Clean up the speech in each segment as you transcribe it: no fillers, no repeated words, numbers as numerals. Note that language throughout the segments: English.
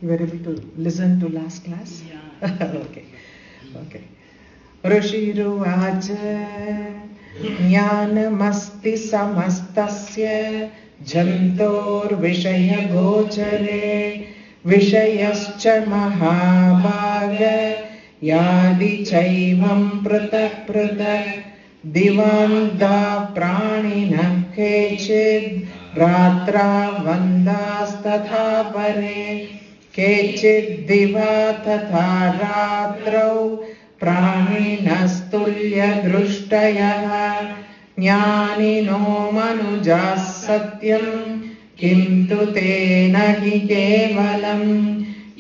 You were able to listen to last class? Yeah. Okay. Okay. Rishiruvacha Jnanamasti samastasya jantor vishaya gochare vishayascha mahabhaga yadi chaivam pratak pratak divanda pranina kechid ratra vandastatha pare kechid diva tatha ratrau प्राणिनस्तुल्य दृष्टयः ज्ञानिनो मनुजाः सत्यं किन्तु तेन हि केवलं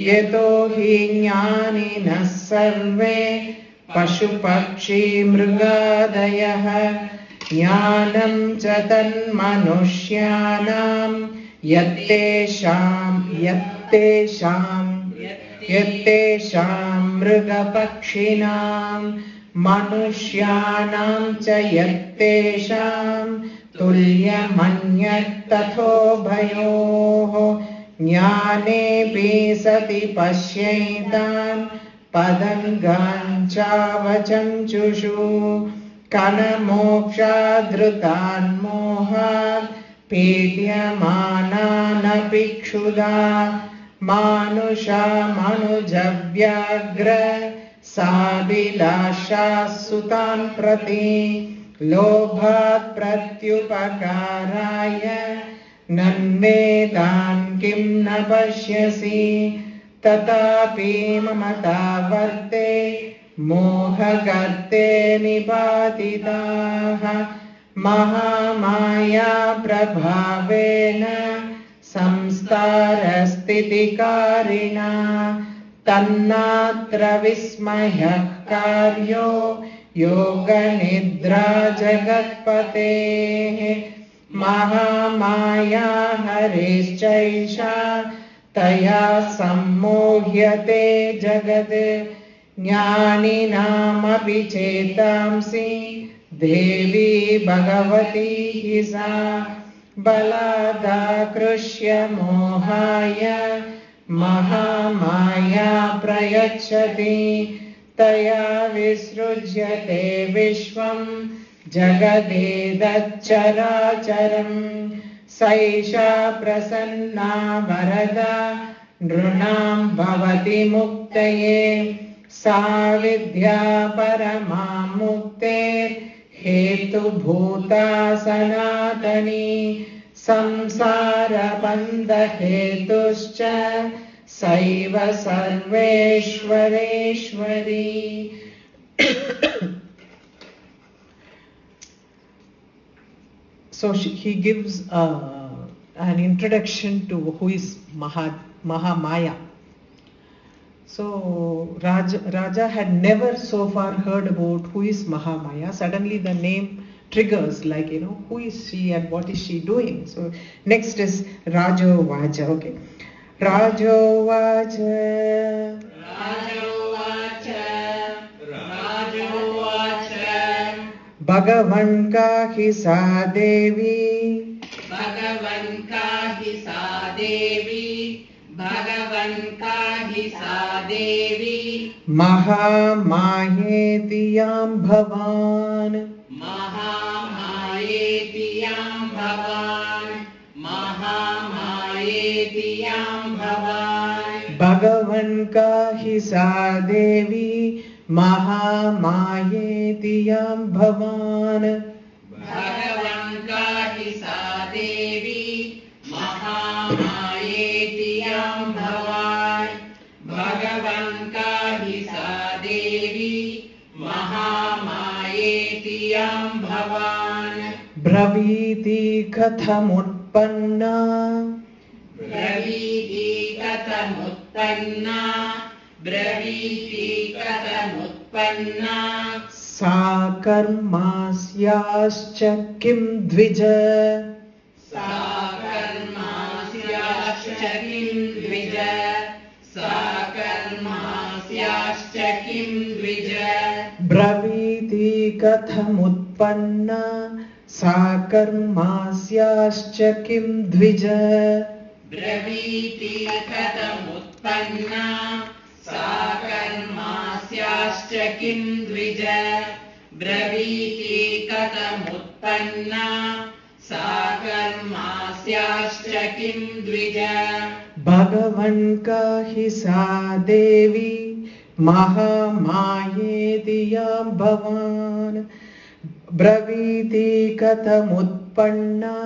यतो हि ज्ञानिनः सर्वे पशुपक्षी मृगादयः ज्ञानं च तन्मनुष्याणां यत्तेषां मृगपक्षिणां मनुष्याणां च यत्तेषां तुल्यमन्यत्तथोभयोः ज्ञानेऽपि सति पश्यैतान् पदङ्गाञ्चावचञ्चुषु कनमोक्षादृतान् मोहात् पीड्यमानानपि क्षुधा मानुषा मनुजव्याघ्र साभिलाषा सुतान् प्रति लोभात् प्रत्युपकाराय नन्वेदान् किं न पश्यसि तथापि ममता वर्ते मोहगर्ते निपातिताः महामाया प्रभावेन संस्कारस्थितिकारिणा तन्नात्र विस्मयः कार्यो योगनिद्रा जगत्पतेः महामाया हरेश्चैषा तया सम्मोह्यते जगत् ज्ञानिनामपि चेतांसि देवी भगवती हि सा बलादाकृष्य मोहाय महामाया प्रयच्छति तया विसृज्यते विश्वं जगदेतच्चराचरम् सैषा प्रसन्ना वरदा नृणां भवति मुक्तये सा विद्या परमा मुक्तेर् हेतुभूता सनातनी संसारबन्धहेतुश्च सैव सर्वेश्वरेश्वरी. So he gives an introduction to who is Mahamaya. So Raja had never so far heard about who is Mahamaya. Suddenly the name triggers, like, who is she and what is she doing? So next is Rajo Vaja. Okay. Rajo Vaja. Rajo Vaja. Rajo Vaja. Bhagavan ka hi sa devi. Bhagavan ka hi sa devi. Bhagavan ka hi sa devi. Mahamayetiyam bhavan. Mahamayetiyam bhavan. Mahamayetiyam bhavan. Bhagavan ka hi sa devi. Mahamayetiyam bhavan. Bhagavan ka hi sa devi. Mahamayetiyam bhavan. Bhagavan ka hi sa devi. Mahamayetiyam bhavan. Braviti kathamutpanna. Braviti kathamutpanna. Braviti kathamutpanna. Sa karmasyascha kim dvija. Sa karmasyascha kim dvija. Sa karmasyascha kim dvija. Braviti kathamutpanna. Sa karmasyascha kim dvija. ब्रवीति कथमुत्पन्ना सा कर्मास्याश्च किं द्विज ब्रवीति कथमुत्पन्ना सा कर्मास्याश्च किं द्विज भगवन् का हि सा देवी महामायेति यां भवान् ब्रवीति कथमुत्पन्ना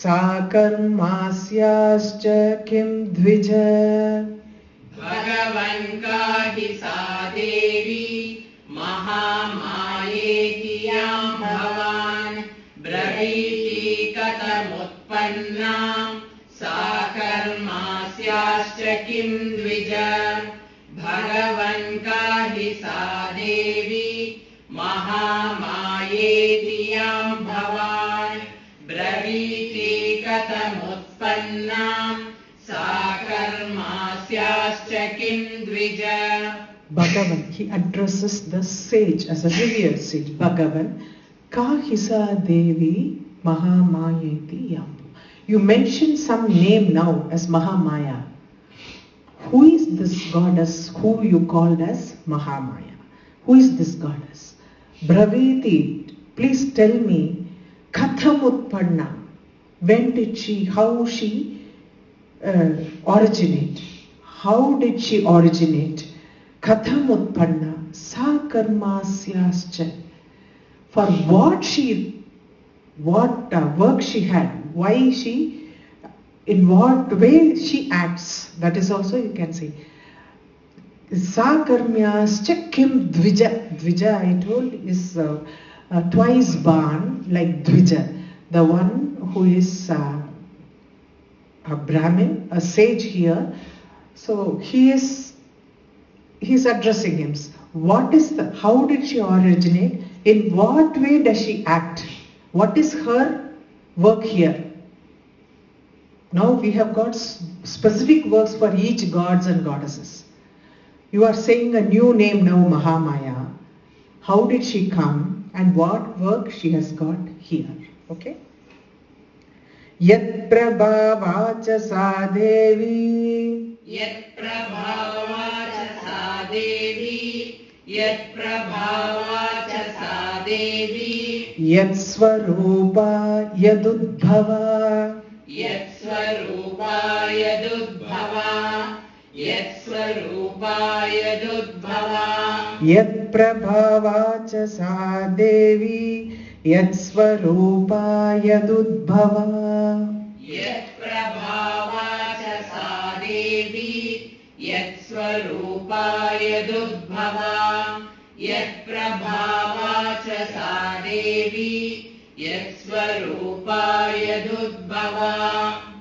सा कर्मास्याश्च किं द्विज भगवन् का हि सा देवी महामायेति यां भवान् ब्रवीति कथमुत्पन्ना सा कर्मास्याश्च किं द्विज भगवन् का हि सा देवी महामायेति यां भवान् ब्रवीति कथमुत्पन्ना सा कर्मास्याश्च किं द्विज Bhagavan, he addresses the sage as a revered sage. Bhagavan, Kahisa Devi Mahamayeti Yam. You mentioned some name now as Mahamaya. Who is this goddess who you called as Mahamaya? Who is this goddess? Braviti, please tell me, Katham Utpanna, when did she, how she originate? How did she originate? Katham Utpanna, Sa Karmasyascha. For what work she had, why she, in what way she acts, that is also you can say. Sa Karmasyascha Kim Dvija. Dvija, I told, is twice born like Dvija, the one who is a Brahmin, a sage here. So he's addressing him. How did she originate? In what way does she act? What is her work here? Now we have got specific works for each gods and goddesses. You are saying a new name now, Mahamaya. How did she come and what work she has got here? Okay? Yat prabhavacha sa devi. Yat prabhavacha sa devi. Yat prabhavacha sa devi. Yat swarupa yadudbhava. Yat swarupa yadudbhava. Yat swarupa yadudbhava. Yat prabhavacha sa devi. Yat swarupa yadudbhava. Yat prabhavacha sa devi. Yat swarupa yadudbhava. Yat prabhavacha sa devi. Yat swarupa yadudbhava.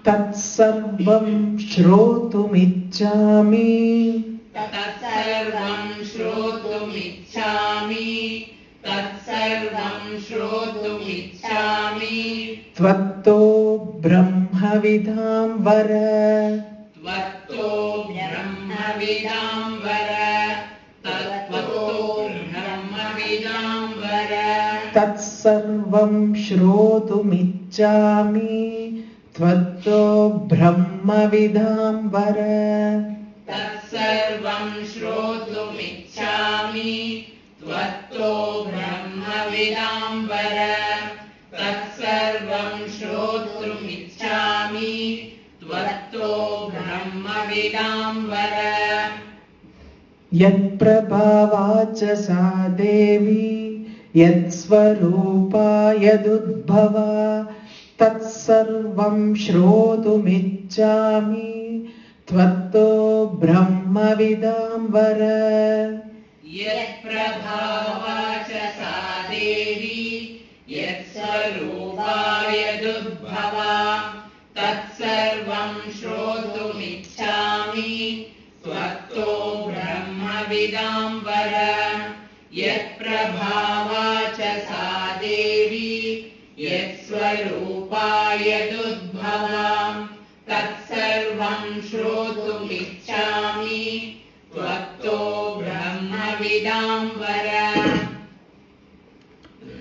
Tat sarvam shrotumichchami. Tat sarvam shrotumichchami. Tat sarvam shrotumichchami. Tvatto brahmavidam vara. Tvatto brahmavidam vara. Tvatto brahmavidam vara. Tat sarvam shrotumichchami. Tvatto brahmavidam vara. Tat sarvam shrotumichchami. Tvatto brahmavidam vara. Tat sarvam shrotumichchami. Tvatto brahmavidam vara. Yat prabhavacha sa devi. Yat swarupa yadudbhava. Tat sarvam shrotumichchami. Tvatto brahmavidam vara. Yat prabhavacha sa devi. Yat swarupa yadudbhava. Tat sarvam shrotumichchami. Tvatto brahmavidam vara. Yat prabhavacha sa devi. Yat swarupa yadudbhava. Tat sarvam shrotumichchami. Tvatto brahmavidam vara.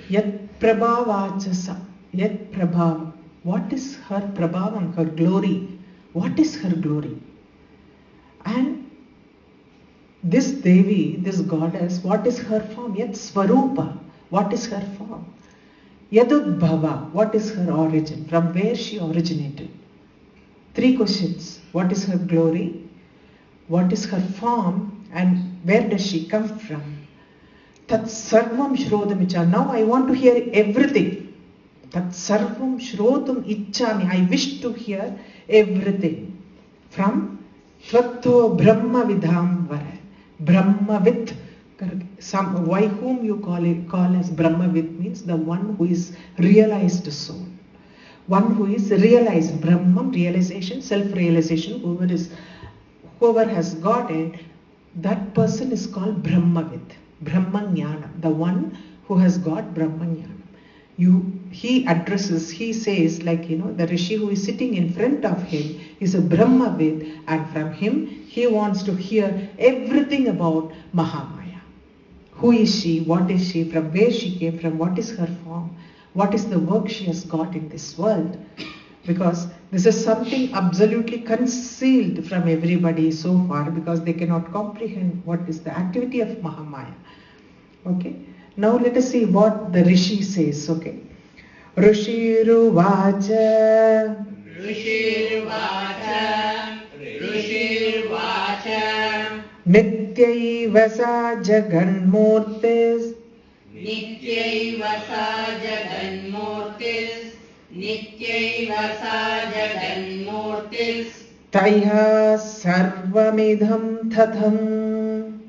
Yat prabhavachasa. Yat prabhav. What is her prabhavam, her glory? What is her glory? And this Devi, this goddess, what is her form? Yat Swarupa, what is her form? Yadudbhava, what is her origin? From where she originated? 3 questions. What is her glory? What is her form? And where does she come from? Tat sarvam shrodam ichha. Now I want to hear everything. Tat sarvam shrodam ichchami. I wish to hear everything. From Tvatto Brahma Vidham Vara. Brahmavid. Why whom you call as Brahmavid means the one who is realized soul. One who is realized, Brahman, realization, self-realization, whoever has got it, that person is called Brahmavid, Brahmanyana, the one who has got Brahmanyana. He addresses, he says, like, the Rishi who is sitting in front of him is a Brahmavid, and from him he wants to hear everything about Mahamaya. Who is she? What is she? From where she came from? What is her form? What is the work she has got in this world? Because this is something absolutely concealed from everybody so far, because they cannot comprehend what is the activity of Mahamaya. Okay. Now let us see what the Rishi says. Okay. Rishiruvacha. Rishiruvacha. Nityaiva sa jaganmurtis. Nityaiva sa jaganmurtis. Nityaiva sa jaganmurtis. Taya sarvamidham tatham.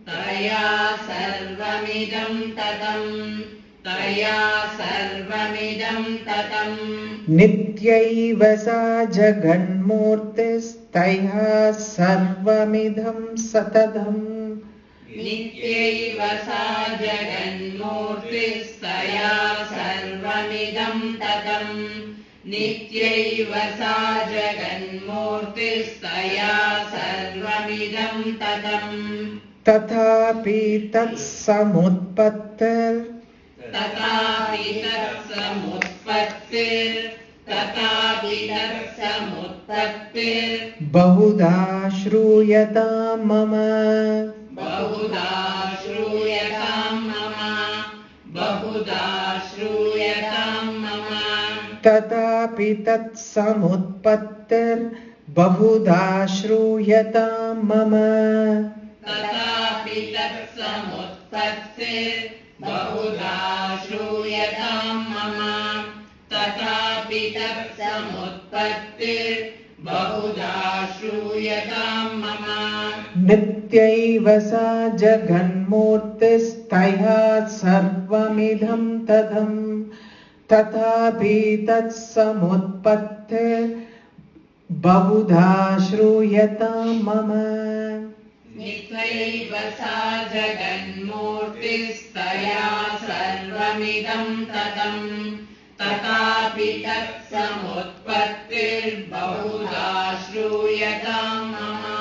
Taya sarvamidam tatam. Taya sarvamidam tatam. Nityaiva sa jaganmurtis. Taya sarvamidham satadham. Nityaiva sa jaganmurtis. Taya sarvamidam tatam. Nityaiva sa jaganmurtis. Taya sarvamidam tatam. Tathapi tat samutpattir. Tatapi tat samutpattir. Tatapi tat samutpattir. Bahudha shruyata mama. Bahudha shruyatam mama. Bahudha shruyatam mama. Tatapi tat samutpattir. Bahudha shruyata mama. Tatapi tat samutpattir. Bahudha shruyatam mama. Tatapi tat samutpattir. Bahudha shruyatam mama. Nityaiva sa jaganmurtis. Taya sarvamidham tadham. Tathapi tat samutpattir. Bahudha shruyata mama. Nityaiva sa jaganmurtis. Taya sarvamidam tatam. Tatapi tat samutpattir. Bahudha shruyatam mama.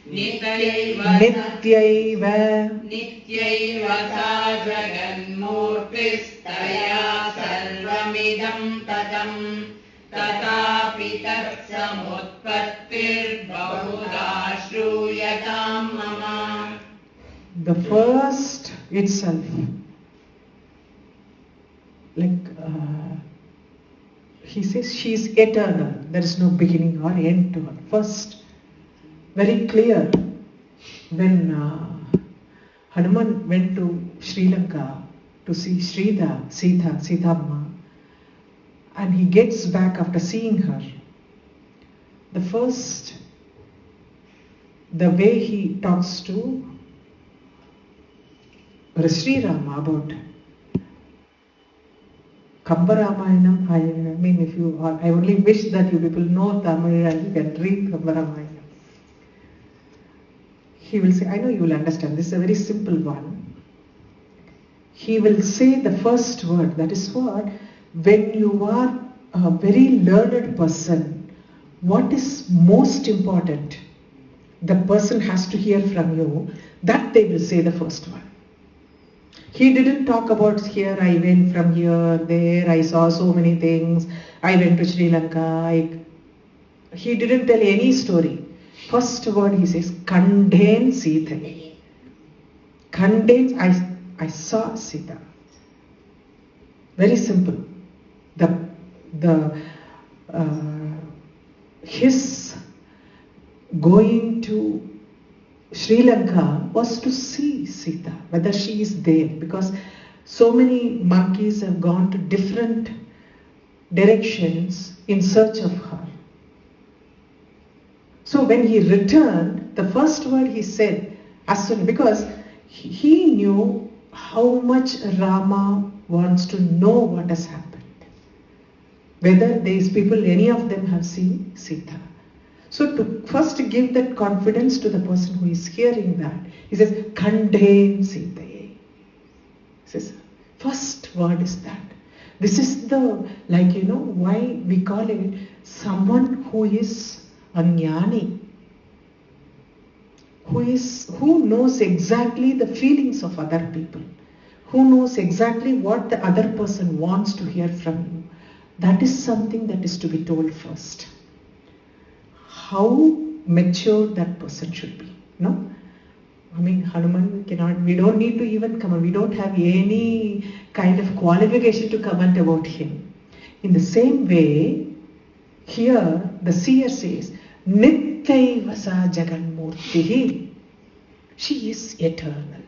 Nityaiva sa jaganmurtis. Taya sarvamidam tatam. Tatapi tat samutpattir. Bahudha shruyatam mama. The first itself, he says she is eternal. There is no beginning or end to her. First, very clear, when Hanuman went to Sri Lanka to see Sita Amma, and he gets back after seeing her. The way he talks to Sri Rama about Kamba Ramayanam. I mean, I only wish that you people know Tamil and you can read Kamba Ramayanam. He will say, I know you will understand, this is a very simple one. He will say the first word, that is what, when you are a very learned person, what is most important, the person has to hear from you, that they will say the first one. He didn't talk about here, I went from here, there, I saw so many things, I went to Sri Lanka. he didn't tell any story. First word he says, Kanden Sita. Kanden, I saw Sita. Very simple. His going to Sri Lanka was to see Sita, whether she is there, because so many monkeys have gone to different directions in search of her. So when he returned, the first word he said, as soon, because he knew how much Rama wants to know what has happened. Whether these people, any of them have seen Sita. So to first give that confidence to the person who is hearing that, he says, Kanden Sita. He says, first word is that. This is the, why we call it someone who is a jnani, who knows exactly the feelings of other people, who knows exactly what the other person wants to hear from you. That is something that is to be told first. How mature that person should be. No? I mean, Hanuman we don't need to even comment. We don't have any kind of qualification to comment about him. In the same way, here the seer says, Nityaiva sa Jaganmurtihi. She is eternal.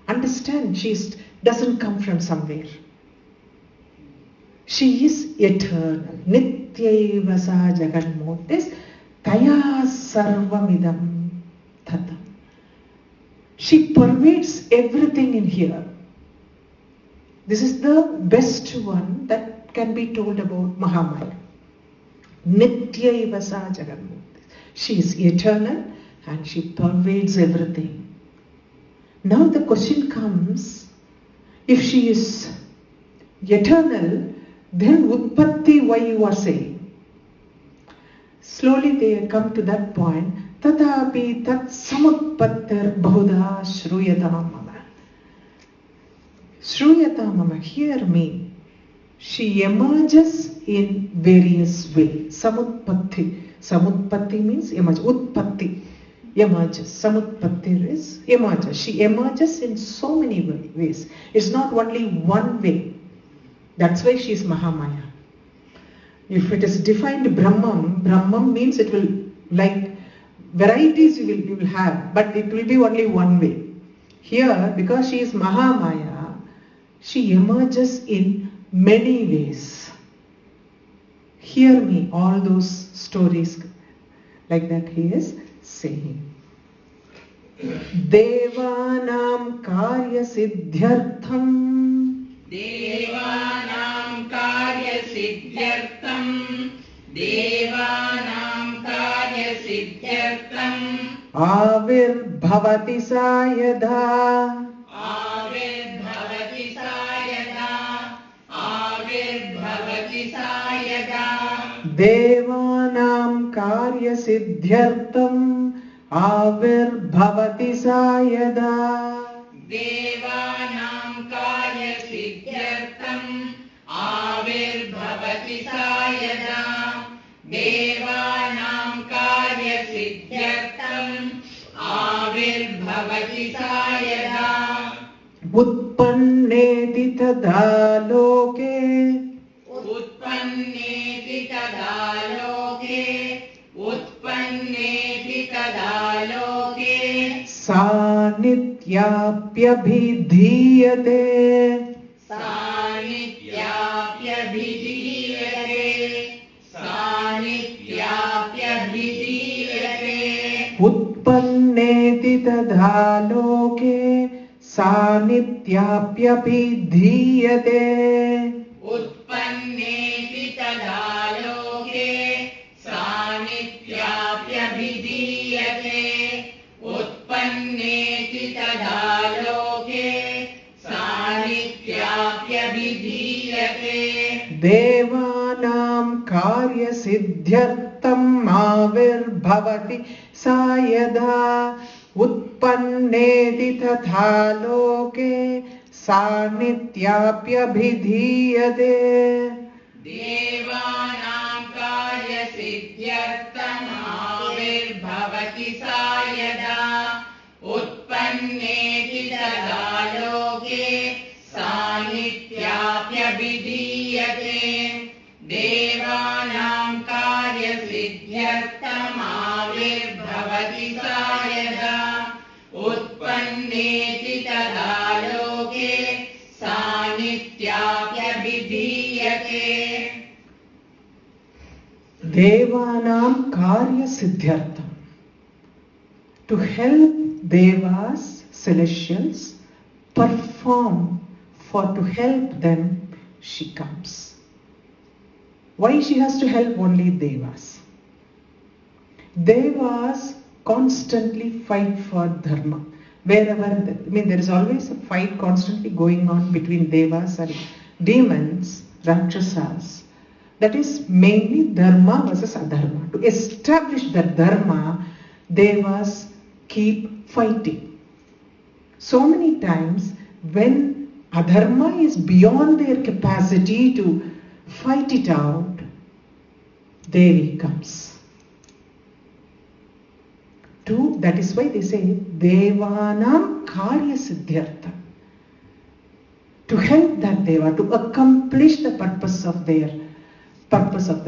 Understand, she doesn't come from somewhere. She is eternal. Nityaiva sa Jaganmurtis Taya Sarvamidam Tatam. She pervades everything in here. This is the best one that can be told about Mahamaya. Nityaiva sa Jaganmurtis. She is eternal and she pervades everything. Now the question comes, if she is eternal, then Utpatti, why you are saying? Slowly they come to that point. Tatapi tat samutpattir bahuda shruyata mama. Shruyata mama, hear me. She emerges in various ways. Samutpatti. Samutpatti means emerge. Utpatti. Emerges. Samutpatti is emerges. She emerges in so many ways. It's not only one way. That's why she is Mahamaya. If it is defined Brahman means it will, like varieties you will have, but it will be only one way. Here, because she is Mahamaya, she emerges in many ways. Hear me, all those stories like that he is saying. Devanam karya siddhyartham. Devanam karya siddhyartham. Devanam karya siddhyartham. Avirbhavati sayada. Avirbhavati sayada. Avirbhavati sayada. Devanam karya siddhyartham. Avirbhavati sayada. Devanam karya siddhyartham. Avirbhavati sayada. Devanam karya siddhyartham. Avirbhavati sayada. Utpanneti tada loke. Utpanneti tada loke. Utpanneti tada loke. Sanityapyabhidhiyate. Sanityapyabhidhiyate. Sanityapyabhidhiyate. Utpanneti tadha loke. Sanityapyabhidhiyate. Utpanneti tada loke. Sanityapyabhidhiyate. Utpanneti tada loke. Sanityapyabhidhiyate. Devanam karya siddhyartham avirbhavati sayada. Utpanneti tatha loke. Sanityapyabhidhiyate. Devanam karya siddhyartham. भवति सा यदा उत्पन्नेति तदा लोके सा नित्याप्यभिधीयते देवानां कार्यसिद्ध्यर्थमाविर्भवति सा यदा उत्पन्नेति तदा लोके सा नित्याप्यभिधीयते Devanam karya siddhyartham. To help devas, celestials, perform, to help them, she comes. Why she has to help only devas? Devas constantly fight for dharma. Wherever, there is always a fight constantly going on between devas and demons, rakshasas. That is mainly dharma versus adharma. To establish that dharma, devas keep fighting. So many times when adharma is beyond their capacity to fight it out, Devi comes. That is why they say Devanam Karya Siddhyartha. To help that Deva, to accomplish the purpose of the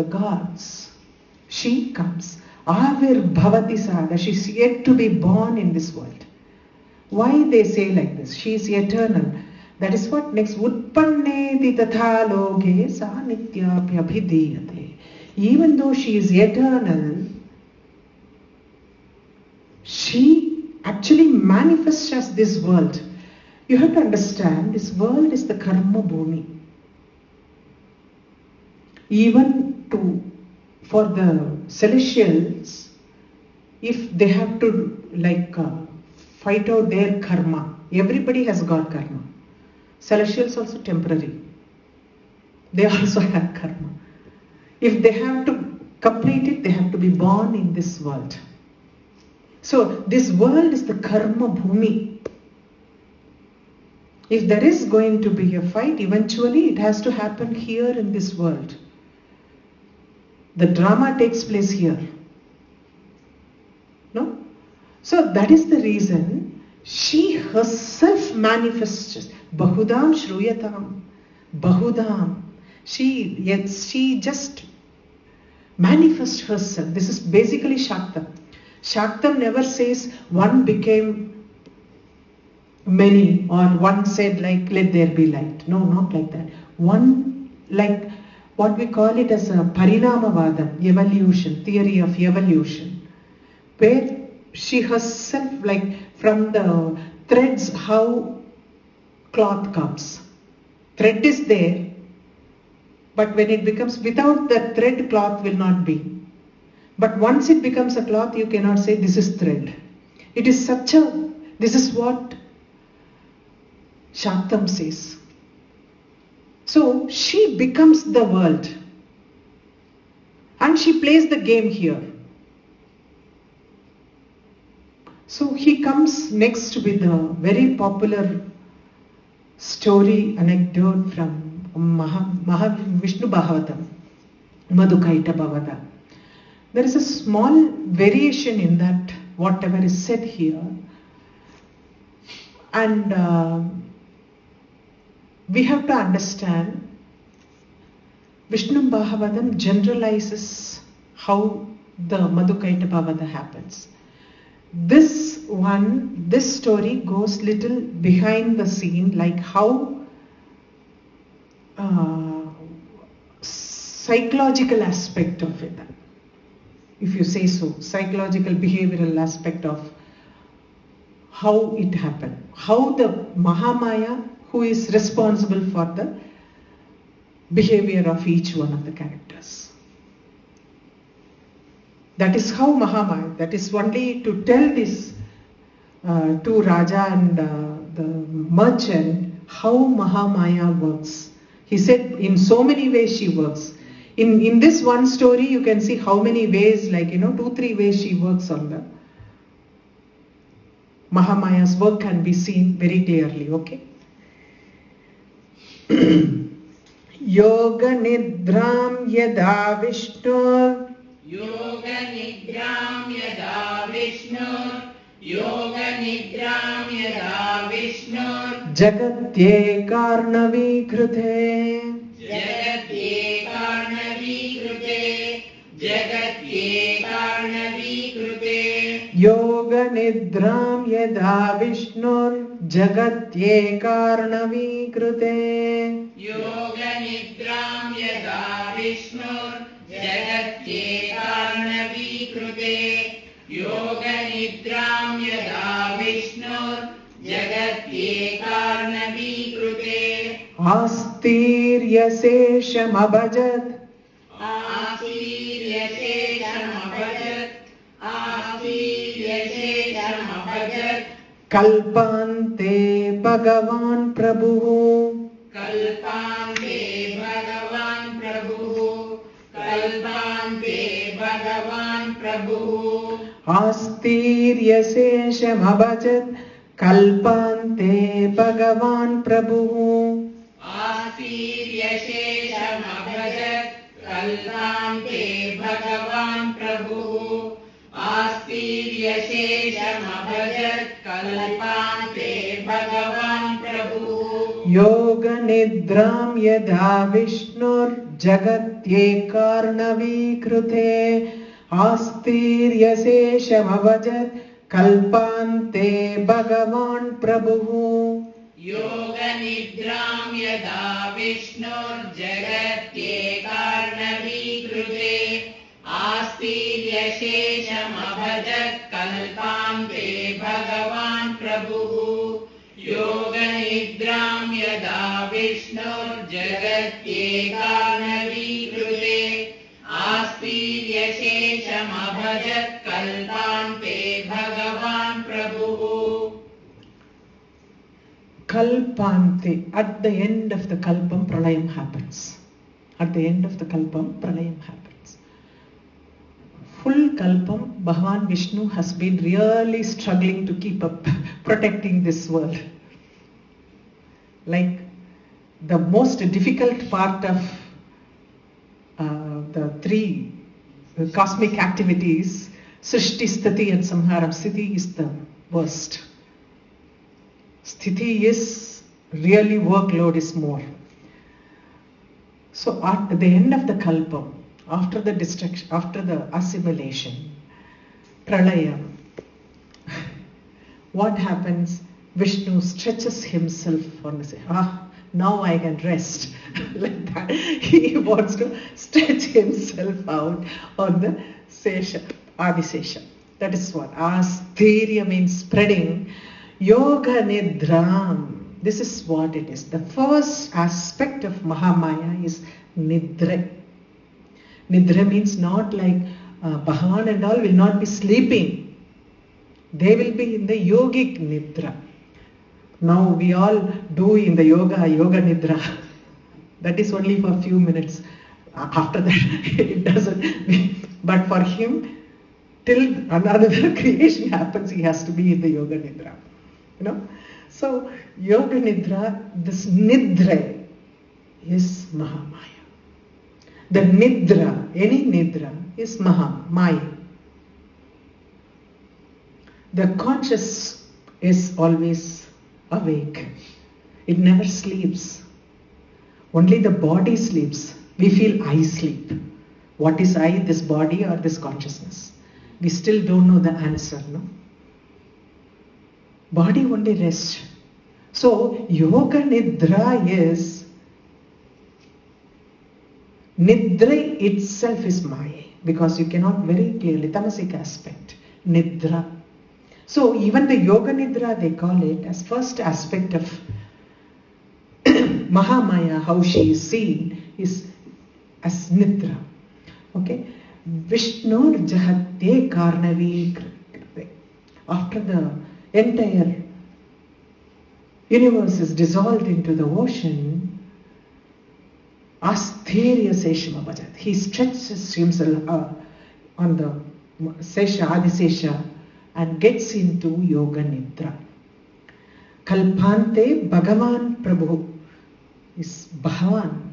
gods, she comes. Avir Bhavati Sada, she is yet to be born in this world. Why they say like this? She is eternal. That is what next. Utpanneti tatha loke sa nityapyabhidiyate. Even though she is eternal, she actually manifests as this world. You have to understand, this world is the karma bhumi. Even for the celestials, if they have to fight out their karma, everybody has got karma. Celestials also temporary. They also have karma. If they have to complete it, they have to be born in this world. So this world is the karma bhumi. If there is going to be a fight, eventually it has to happen here in this world. The drama takes place here. No? So that is the reason she herself manifests. Bahudam Shruyatam. Bahudam. She just manifests herself. This is basically Shaktam. Shaktam never says one became many or one said let there be light. No, not like that. One what we call it as a Parinamavada, evolution, theory of evolution, where she herself, from the threads, how cloth comes. Thread is there, but when it becomes, without the thread, cloth will not be. But once it becomes a cloth, you cannot say this is thread. It is this is what Shaktam says. So she becomes the world. And she plays the game here. So he comes next with a very popular story, anecdote from Vishnu Bhagavatam, Madhukaita Bhavata. There is a small variation in that, whatever is said here. And we have to understand, Vishnu Bhagavatam generalizes how the Madhukaita Bhavata happens. This story goes little behind the scene, like how psychological aspect of it, if you say so, psychological behavioral aspect of how it happened, how the Mahamaya, who is responsible for the behavior of each one of the characters. That is how Mahamaya, that is only to tell this to Raja and the merchant how Mahamaya works. He said in so many ways she works. In this one story you can see how many ways, 2-3 ways she works on the Mahamaya's work can be seen very clearly, okay? Yoga Nidram Yada Vishnu Yoga Nidram Yada विष्णुर् योगनिद्रां यदा विष्णुर् जगत्येकार्णवीकृते जगत्येकार्णवीकृते जगत्येकार्णवीकृते योगनिद्रां यदा विष्णुर्जगत्येकार्णवीकृते योगनिद्रां यदा विष्णुर् जगत्येकार्णवीकृते योगनिद्रां यदा विष्णुर् जगत्येकार्णवीकृते आस्तीर्यशेषमभजत् आसीर्यशेषमभजत् आसीर्यशेषमभजत् कल्पान्ते भगवान् प्रभुः कल्पान्ते भगवान् प्रभुः कल्पान्ते भगवान् प्रभुः आस्तीर्यशेषमभजत् कल्पान्ते भगवान् प्रभुः आसीर्यशेषमभजत् कल्पान्ते भगवान् प्रभुः आस्तीर्यशेषमभजत् कल्पान्ते भगवान् प्रभुः योगनिद्रां यदा विष्णुर्जगत्येकार्णवीकृते आस्तीर्यशेषमभजत् कल्पान्ते भगवान् प्रभुः योगनिद्रां यदा विष्णुर्जगत्येकार्णवीकृते आस्तीर्यशेषमभजत् कल्पान्ते भगवान् प्रभुः योगनिद्रां यदा विष्णुर्जगत्येकार्णवीकृते आस्तीर्यशेषमभजत् कल्पान्ते भगवान् प्रभुः Kalpante, at the end of the Kalpam, Pralayam happens. At the end of the Kalpam, Pralayam happens. Full Kalpam, Bhagavan Vishnu has been really struggling to keep up, protecting this world. Like the most difficult part of the three cosmic activities, Srishti, Sthiti and Samharam. Sthiti is the worst. Sthiti is really workload is more. So at the end of the Kalpam, after the destruction, after the assimilation, Pralaya, what happens? Vishnu stretches himself on the say, now I can rest. Like that. He wants to stretch himself out on the Sesha, Adisesha. That is what Asthirya means spreading. Yoga Nidram. This is what it is. The first aspect of Mahamaya is Nidra. Nidra means not like Bhagavan and all will not be sleeping. They will be in the yogic Nidra. Now we all do in the yoga Nidra. That is only for a few minutes. After that it doesn't. But for him, till another creation happens, he has to be in the yoga Nidra. You know? So yoga Nidra, this Nidra is Mahamaya. The Nidra, any Nidra is Mahamaya. The conscious is always awake. It never sleeps. Only the body sleeps. We feel I sleep. What is I, this body or this consciousness? We still don't know the answer, no? Body only rests. So, Yoga Nidra is, Nidra itself is Maya, because you cannot very clearly, tamasic aspect, Nidra. So, even the Yoga Nidra, they call it as first aspect of Mahamaya, how she is seen, is as Nidra. Okay? Vishnu Jahate Karnavi. After the entire universe is dissolved into the ocean, Asthirya Seshama Bhajat. He stretches himself on the Sesha, Adisesha, and gets into Yoga Nidra. Kalpante Bhagavan Prabhu is Bhagavan.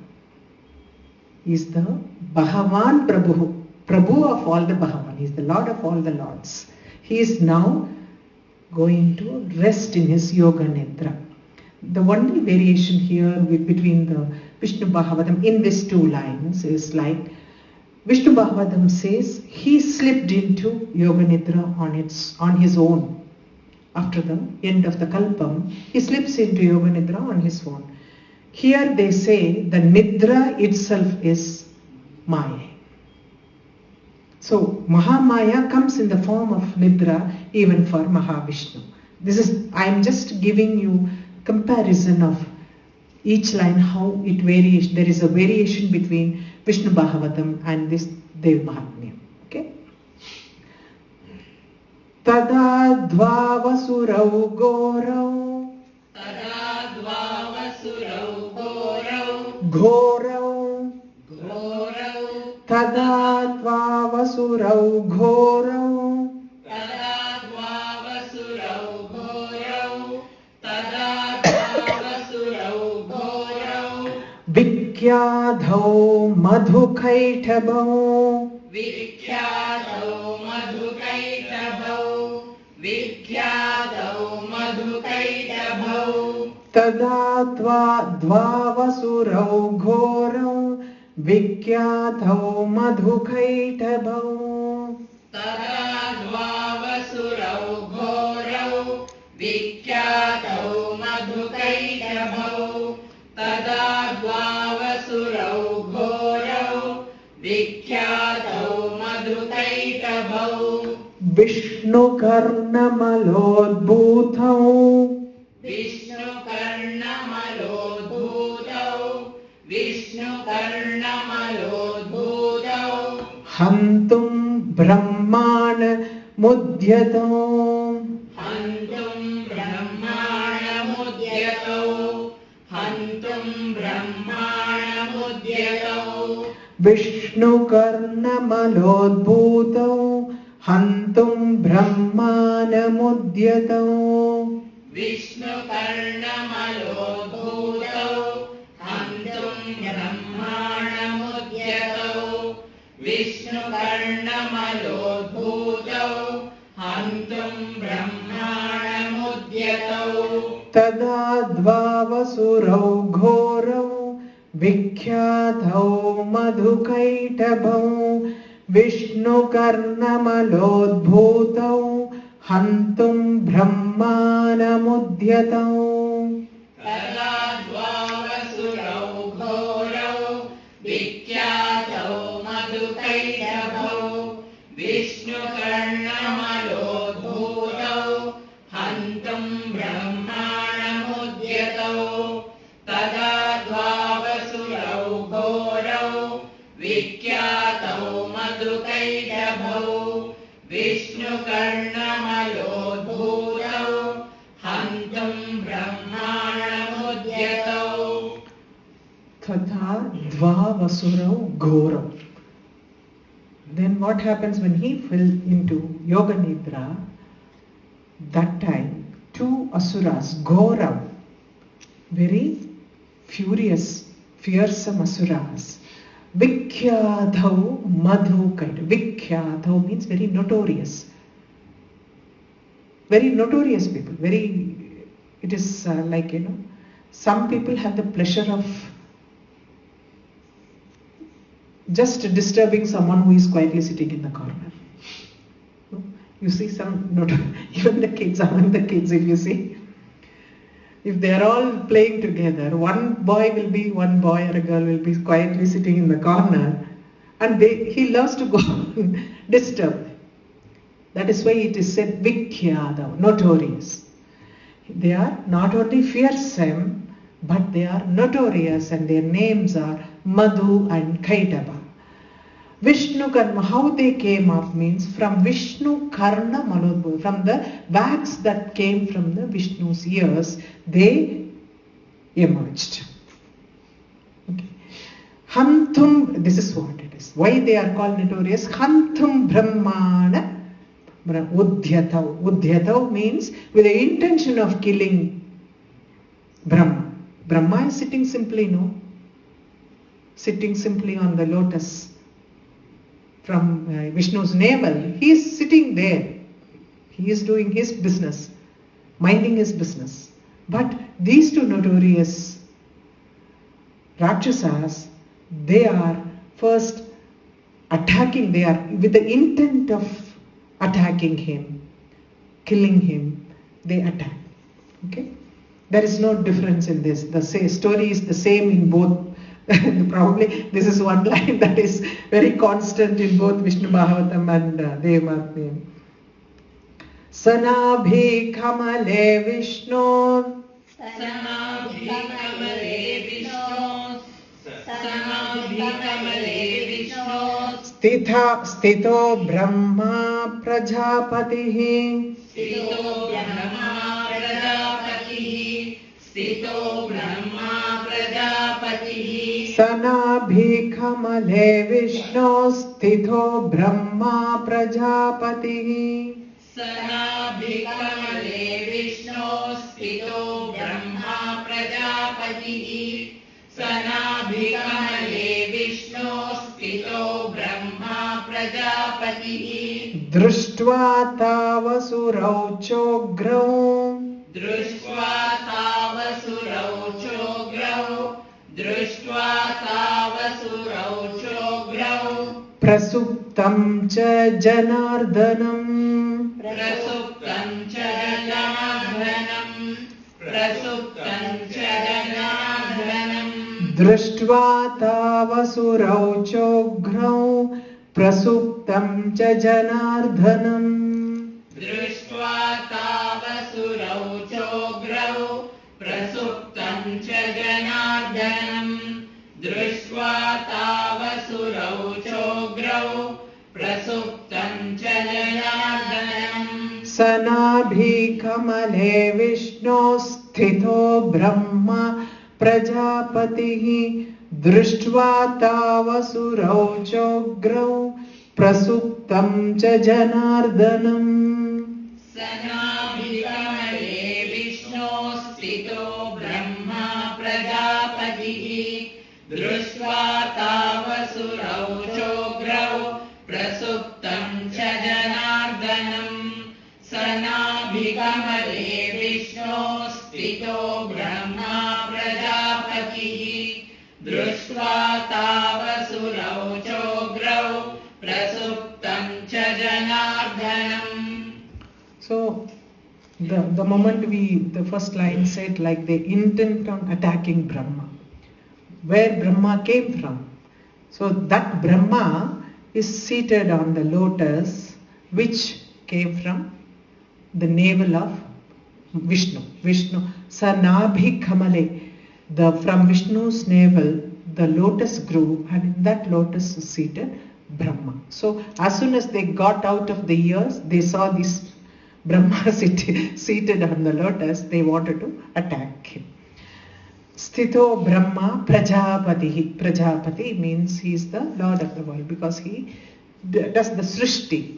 He is the Bhagavan Prabhu. Prabhu of all the Bhagavan. He is the Lord of all the Lords. He is now going to rest in his Yoga Nidra. The only variation here between the Vishnu Bhagavatam in these two lines is like Vishnu Bhagavatam says he slipped into Yoga Nidra on his own. After the end of the Kalpam, he slips into Yoga Nidra on his own. Here they say the Nidra itself is Maya. So Mahamaya comes in the form of Nidra even for Mahavishnu. I am just giving you comparison of each line, how it varies. There is a variation between Vishnu Bhagavatam and this Dev Mahatmya. Okay? Tada dvavasurau gorau. Tada dvavasurau gorau. Gorau. Gorau. Tada dvavasurau gorau. Tada dvavasurau gorau. Tada dvavasurau gorau. Vikyadhau madhukaithabau. Vikyadau madhukaitabhau. Vikyadau madhukaitabhau. Tada dvavasurau ghorau. Vikyadhau madhukaithabau. Tada dvavasurau ghorau. Vikyadau madhukaitabhau. Tada dvavasurau ghorau. Vikyadau madhukaitabhau. Vishnu karnamalodbhutau. Vishnu karnamalodbhutau. Vishnu karnamalodbhutau. Hantum brahmana mudyatau. Hantum brahmana mudyatau. Hantum brahmana mudyatau. Vishnu karnamalodbhutau. Hantum brahmana mudyatau. Vishnu karnamalodbhutau. Hantum brahmana mudyatau. Vishnu karnamalodbhutau. Hantum brahmana mudyatau. Tada dvavasurau ghorau. Vikyadhau madhukaithabau. Vishnu karnamalodbhutau. Hantum brahmana mudyatau. Tada dvavasurau ghorau. Vikyadau madhukaitabhau. Vishnu karnamalodbhutau. Hantum brahmana mudyatau. Tada dvavasurau ghorau. Vikyadau madhukaitabhau. Vishnu karnamalodbhutau. Hantum brahmana mudyatau. Tatha dvavasurau ghorau. Then what happens when he fell into Yoga Nidra? That time, two asuras, Ghorau, very furious, fearsome asuras, Vikyadhau madhukaithabhau. Vikyadhau means very notorious. Very notorious people. It is like, some people have the pleasure of just disturbing someone who is quietly sitting in the corner. You see even the kids, among the kids, if you see, if they are all playing together, one boy or a girl will be quietly sitting in the corner, and he loves to go and disturb. That is why it is said Vikyadau, notorious. They are not only fearsome, but they are notorious, and their names are Madhu and Kaitaba. Vishnu Karma, how they came up means from Vishnu Karna Malodbhu, from the wax that came from the Vishnu's ears, they emerged. Okay. Hantum, this is what it is. Why they are called notorious? Hantum Brahmana Udhyatau. Udhyatau means with the intention of killing Brahma. Brahma is sitting simply, sitting simply on the lotus from Vishnu's navel. He is sitting there. He is doing his business, minding his business. But these two notorious Rakshasas, they are first attacking, they are with the intent of attacking him, killing him, they attack. Okay? There is no difference in this. The story is the same in both. Probably this is one line that is very constant in both Vishnu Bhagavatam and Devamatmyam. Sanabhi kamale Vishnu Sanabhi kamale Vishnu Sanabhi kamale Vishnu Stito Brahma Prajapatihi Stito Brahma Prajapatihi Stito Brahma Prajapatihi Sanabhi kamale Vishnu Stito Brahma Prajapatihi Sanabhi kamale Vishnu Stito Brahma Prajapatihi Sanabhi kamale Vishnu Stito Brahma Prajapatihi Društva tavasurau chograu Društva tavasurau chograu Društva tavasurau chograu Prasuptam cha janardanam Prasuptam cha janardhanam Prasuptam cha janardhanam Društva tavasurau chograu Prasuptam cha janardhanam Društva tavasurau chograu Prasuptam cha janardhanam Društva tavasurau chograu Prasuptam cha janardhanam Sanabhi kamale Vishnu Sthito Brahma Prajapatihi Društva tavasurau chograu Prasuptam cha janardhanam Sanabhi kamale Vishnu Stito Brahma Prajapatihi Društva tavasurau chograu Prasuptam cha janardhanam Sanabhi kamale Vishnu Stito Brahma Prajapatihi Društva tavasurau chograu Prasuptam cha janardhanam. So the moment the first line said like the intent on attacking Brahma, where Brahma came from. So that Brahma is seated on the lotus which came from the navel of Vishnu. Vishnu Sanabhi Kamale. From Vishnu's navel the lotus grew, and in that lotus is seated Brahma. So as soon as they got out of the ears, they saw this Brahma seated on the lotus, they wanted to attack him. Sthito Brahma Prajapatihi. Prajapati means he is the Lord of the world because he does the Srishti.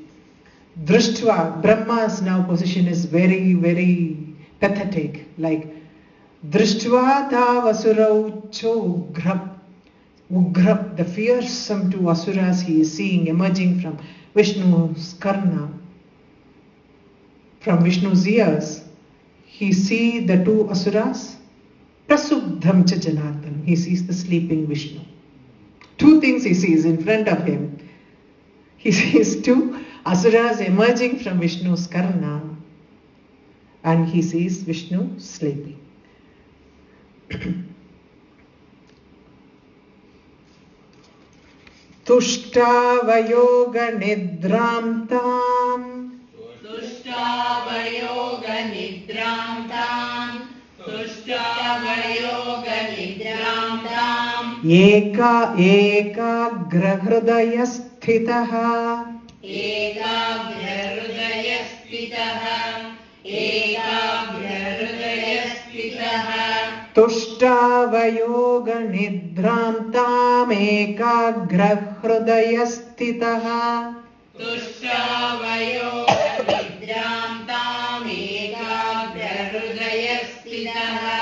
Društva, Brahma's now position is very, very pathetic. Like Društva tavasurau chograb. Ugrab, the fearsome two asuras he is seeing emerging from Vishnu's karna, from Vishnu's ears. He sees the two asuras. Prasubdham cha janardhanam. He sees the sleeping Vishnu. Two things he sees in front of him. He sees two asuras emerging from Vishnu's karna, and he sees Vishnu sleeping. Tushtavayoga nidram tam Tushtavayoga nidram tam Tushtavayoga nidram tam Ekagra hridaya sthitaha Ekagra hridaya sthitaha Ekagra hridaya sthitaha Tushtavayoga nidram tam ekagra hridaya sthitaha Tushtavayoga nidram tam ekagra hridaya sthitaha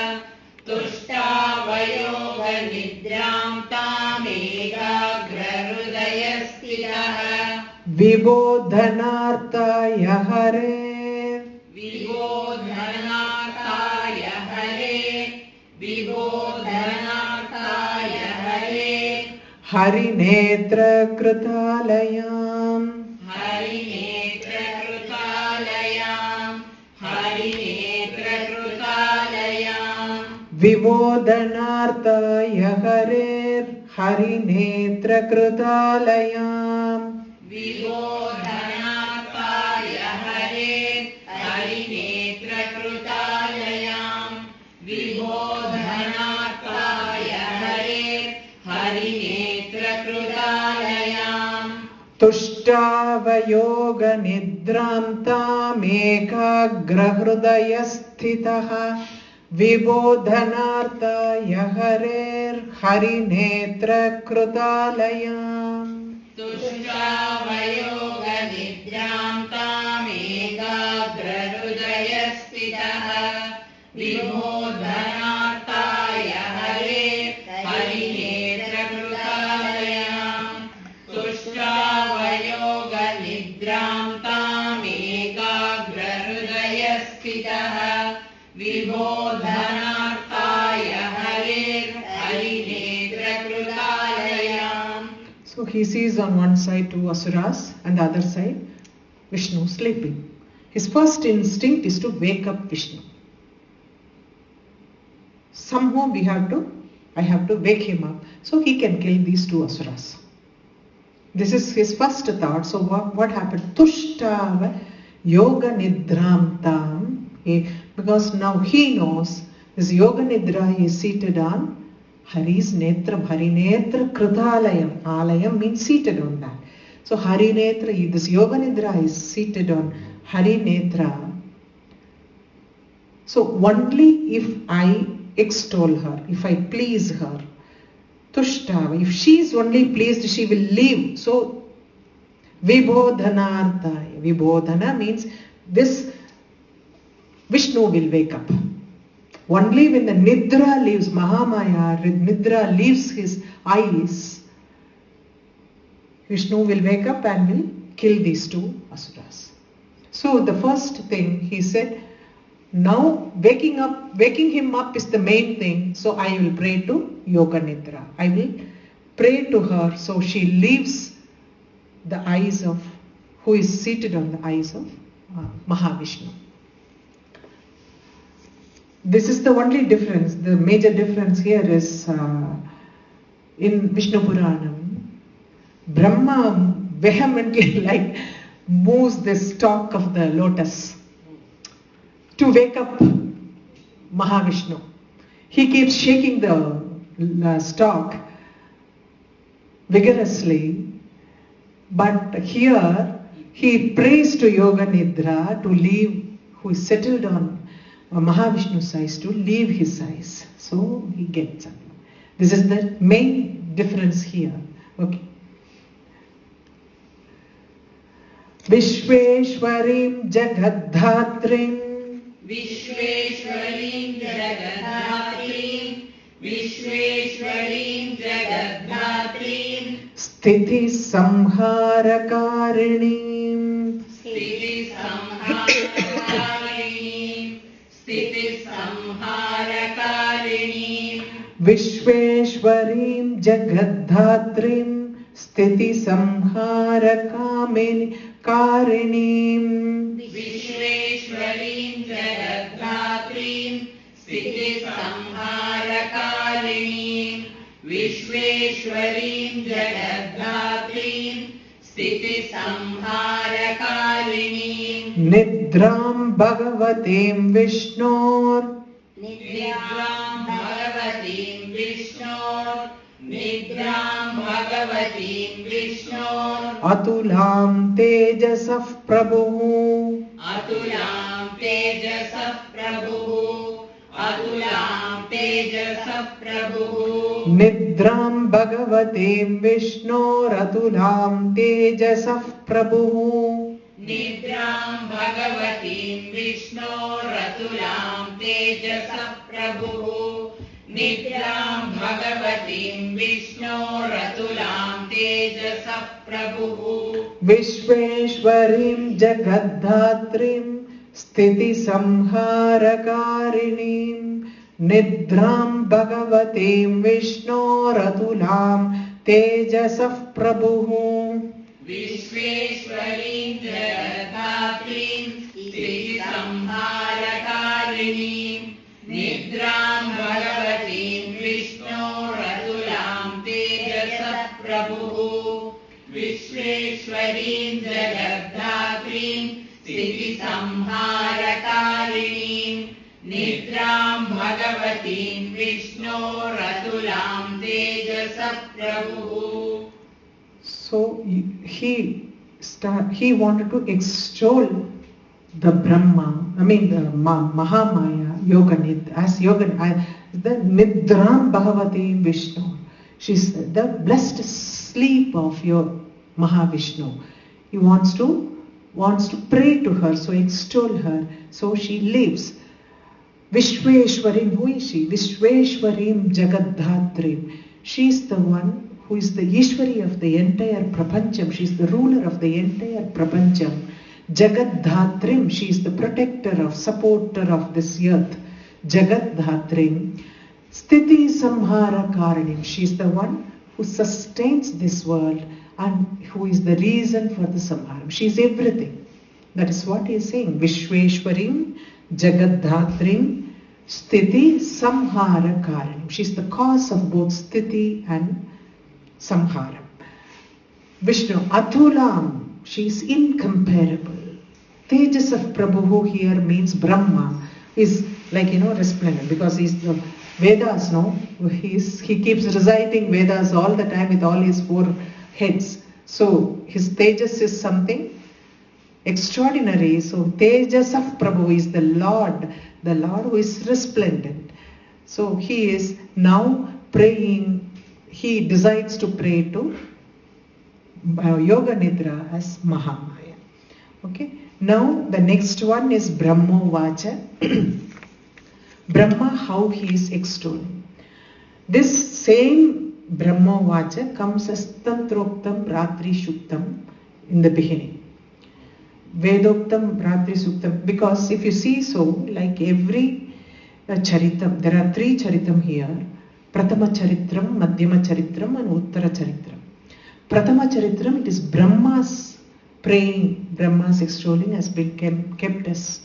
Tushtavayoga nidram tam ekagra hridaya sthitaha Vibodhanarthaya hare Harinetra Kritalayam Harinetra Krutalayam Harinetra Krutalayam Vibodhanarthaya Harer Harinetra Kritalayam Vibodhanarthaya Hare Harinetra Krutalayam Vibodhanarthaya Hare Harinetra Krutalayam Tushtavayoga Nidram Tam Ekagrahridaya Sthitaha Vibodhanarthaya Harer Harinetra Krutalayam Tushtavayoga Nidram Tam Ekagrahridaya Sthitaha Vibodhanarthaya Hare Harinetra Krutalayam Tushtavayoga Nidram Tam Ekagrahridaya Sthitaha Vibodhanarthaya Hare Harinetra Krutalayam. So he sees on one side two asuras and the other side Vishnu sleeping. His first instinct is to wake up Vishnu. Somehow I have to wake him up so he can kill these two asuras. This is his first thought. So what happened? Tushtava yoga nidram tam. Because now he knows this yoga nidra he is seated on Hari's Netram, Harinetra Kritalayam. Alayam means seated on that. So Harinetra, this Yoga Nidra is seated on Harinetra. So only if I extol her, if I please her, Tushtava, if she is only pleased, she will leave. So Vibodhanarthaya. Vibodhana means this Vishnu will wake up. Only when the Nidra leaves, Mahamaya, Nidra leaves his eyes, Vishnu will wake up and will kill these two asuras. So the first thing he said, now waking him up is the main thing. So I will pray to Yoga Nidra. I will pray to her so she leaves the eyes of, who is seated on the eyes of Mahavishnu. This is the only difference. The major difference here is in Vishnu Puranam, Brahma vehemently moves the stalk of the lotus to wake up Mahavishnu. He keeps shaking the stalk vigorously, but here he prays to Yoga Nidra to leave, who is settled on Mahavishnu's eyes, to leave his eyes. So he gets up. This is the main difference here. Okay. Vishveshwarim Jagadhatrim Vishveshwarim Jagadhatrim Vishveshwarim Jagadhatrim Sthiti Samharakaarinim Sthiti Samharakaarinim Sthiti Samharakaarinim Vishveshwarim Jagadhatrim Sthiti Samharakarinim Vishveshwarim Jagadhatrim Sthiti Samharakaarinim Vishveshwarim Jagadhatrim Sthiti Samharakaarinim Nidram Bhagavatim Vishnor Nidram Bhagavatim Vishnor Nidram Bhagavatim Vishnor Atulam Tejasaf Prabhu Atulam Tejasaf Prabhu Atulam Tejasaf Prabhu Nidram Bhagavatim Vishnor Atulam Tejasaf Prabhu Nidram Bhagavatim Vishnor Atulam Tejasaf Prabhu Nidram Bhagavatim Vishnor Atulam Tejasaf Prabhu Vishveshwarim Jagadhatrim Sthiti Samharakarinim Nidram Bhagavatim Vishnor Atulam Tejasah Prabhuhu Vishveshwarim Jagadhatrim Sthiti Samharakarini Nidram Bhagavatim Vishnu Ratulam Tejasah Prabhuhu Vishveshwarim Jagadhatrim Sthiti Samharakarini Nidram Bhagavatim Vishnu Ratulam Tejasah Prabhuhu. So he wanted to extol the Brahma, the Mahamaya, as the Nidram Bhagavati Vishnu. She's the blessed sleep of your Mahavishnu. He wants to pray to her, so extol her. So she lives. Vishveshwarim, who is she? Vishveshwarim Jagadhatrim. She is the one who is the Ishwari of the entire Prapancham. She is the ruler of the entire Prapancham. Jagadhatrim, she is the protector supporter of this earth. Jagadhatrim. Sthiti Samhara Karanim, she is the one who sustains this world and who is the reason for the Samharam. She is everything. That is what he is saying. Vishveshwarim Jagadhatrim Sthiti Samhara Karanim. She is the cause of both Sthiti and Samhara. Vishnu Atulam, she is incomparable. Tejasah Prabhuhu here means Brahma is resplendent, because he's the Vedas, he keeps reciting Vedas all the time with all his 4 heads. So his Tejas is something extraordinary. So Tejasah Prabhu is the Lord who is resplendent. So he is now praying. He decides to pray to Yoga Nidra as Mahamaya. Okay. Now the next one is Brahmo Vacha. Brahma, how he is extolling. This same Brahmo Vacha comes as Tantroktam Ratri Shuktam in the beginning. Vedoktam Ratri Suktam. Because if you see like every Charitam, there are 3 Charitam here. Prathama Charitram, Madhyama Charitram and Uttara Charitram. Prathama Charitram, it is Brahma's praying, Brahma's extolling has been kept as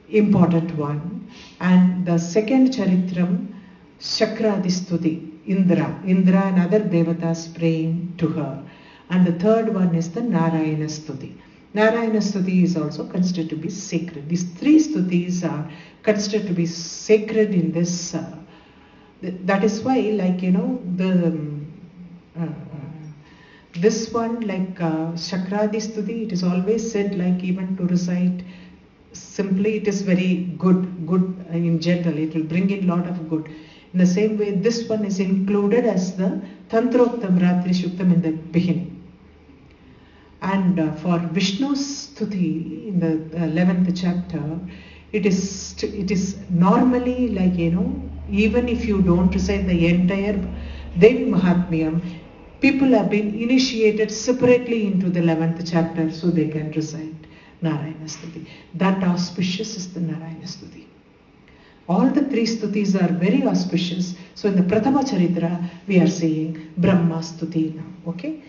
important one. And the second Charitram, Shakradhistuti, Indra and other Devatas praying to her. And the third one is the Narayana Stuti. Narayana Stuti is also considered to be sacred. These 3 Stutis are considered to be sacred in this. That is why, this one, Shakradi Stuti, it is always said, even to recite simply, it is very good in general. It will bring in lot of good. In the same way, this one is included as the Tantroktam Ratri Shuktam in the beginning. And for Vishnu's Stuti in the 11th chapter, it is normally even if you don't recite the entire Devi Mahatmyam, people have been initiated separately into the 11th chapter so they can recite Narayana Stuti. That auspicious is the Narayana Stuti. All the 3 Stutis are very auspicious. So in the Prathama Charitra, we are saying Brahma Stuti now. Okay?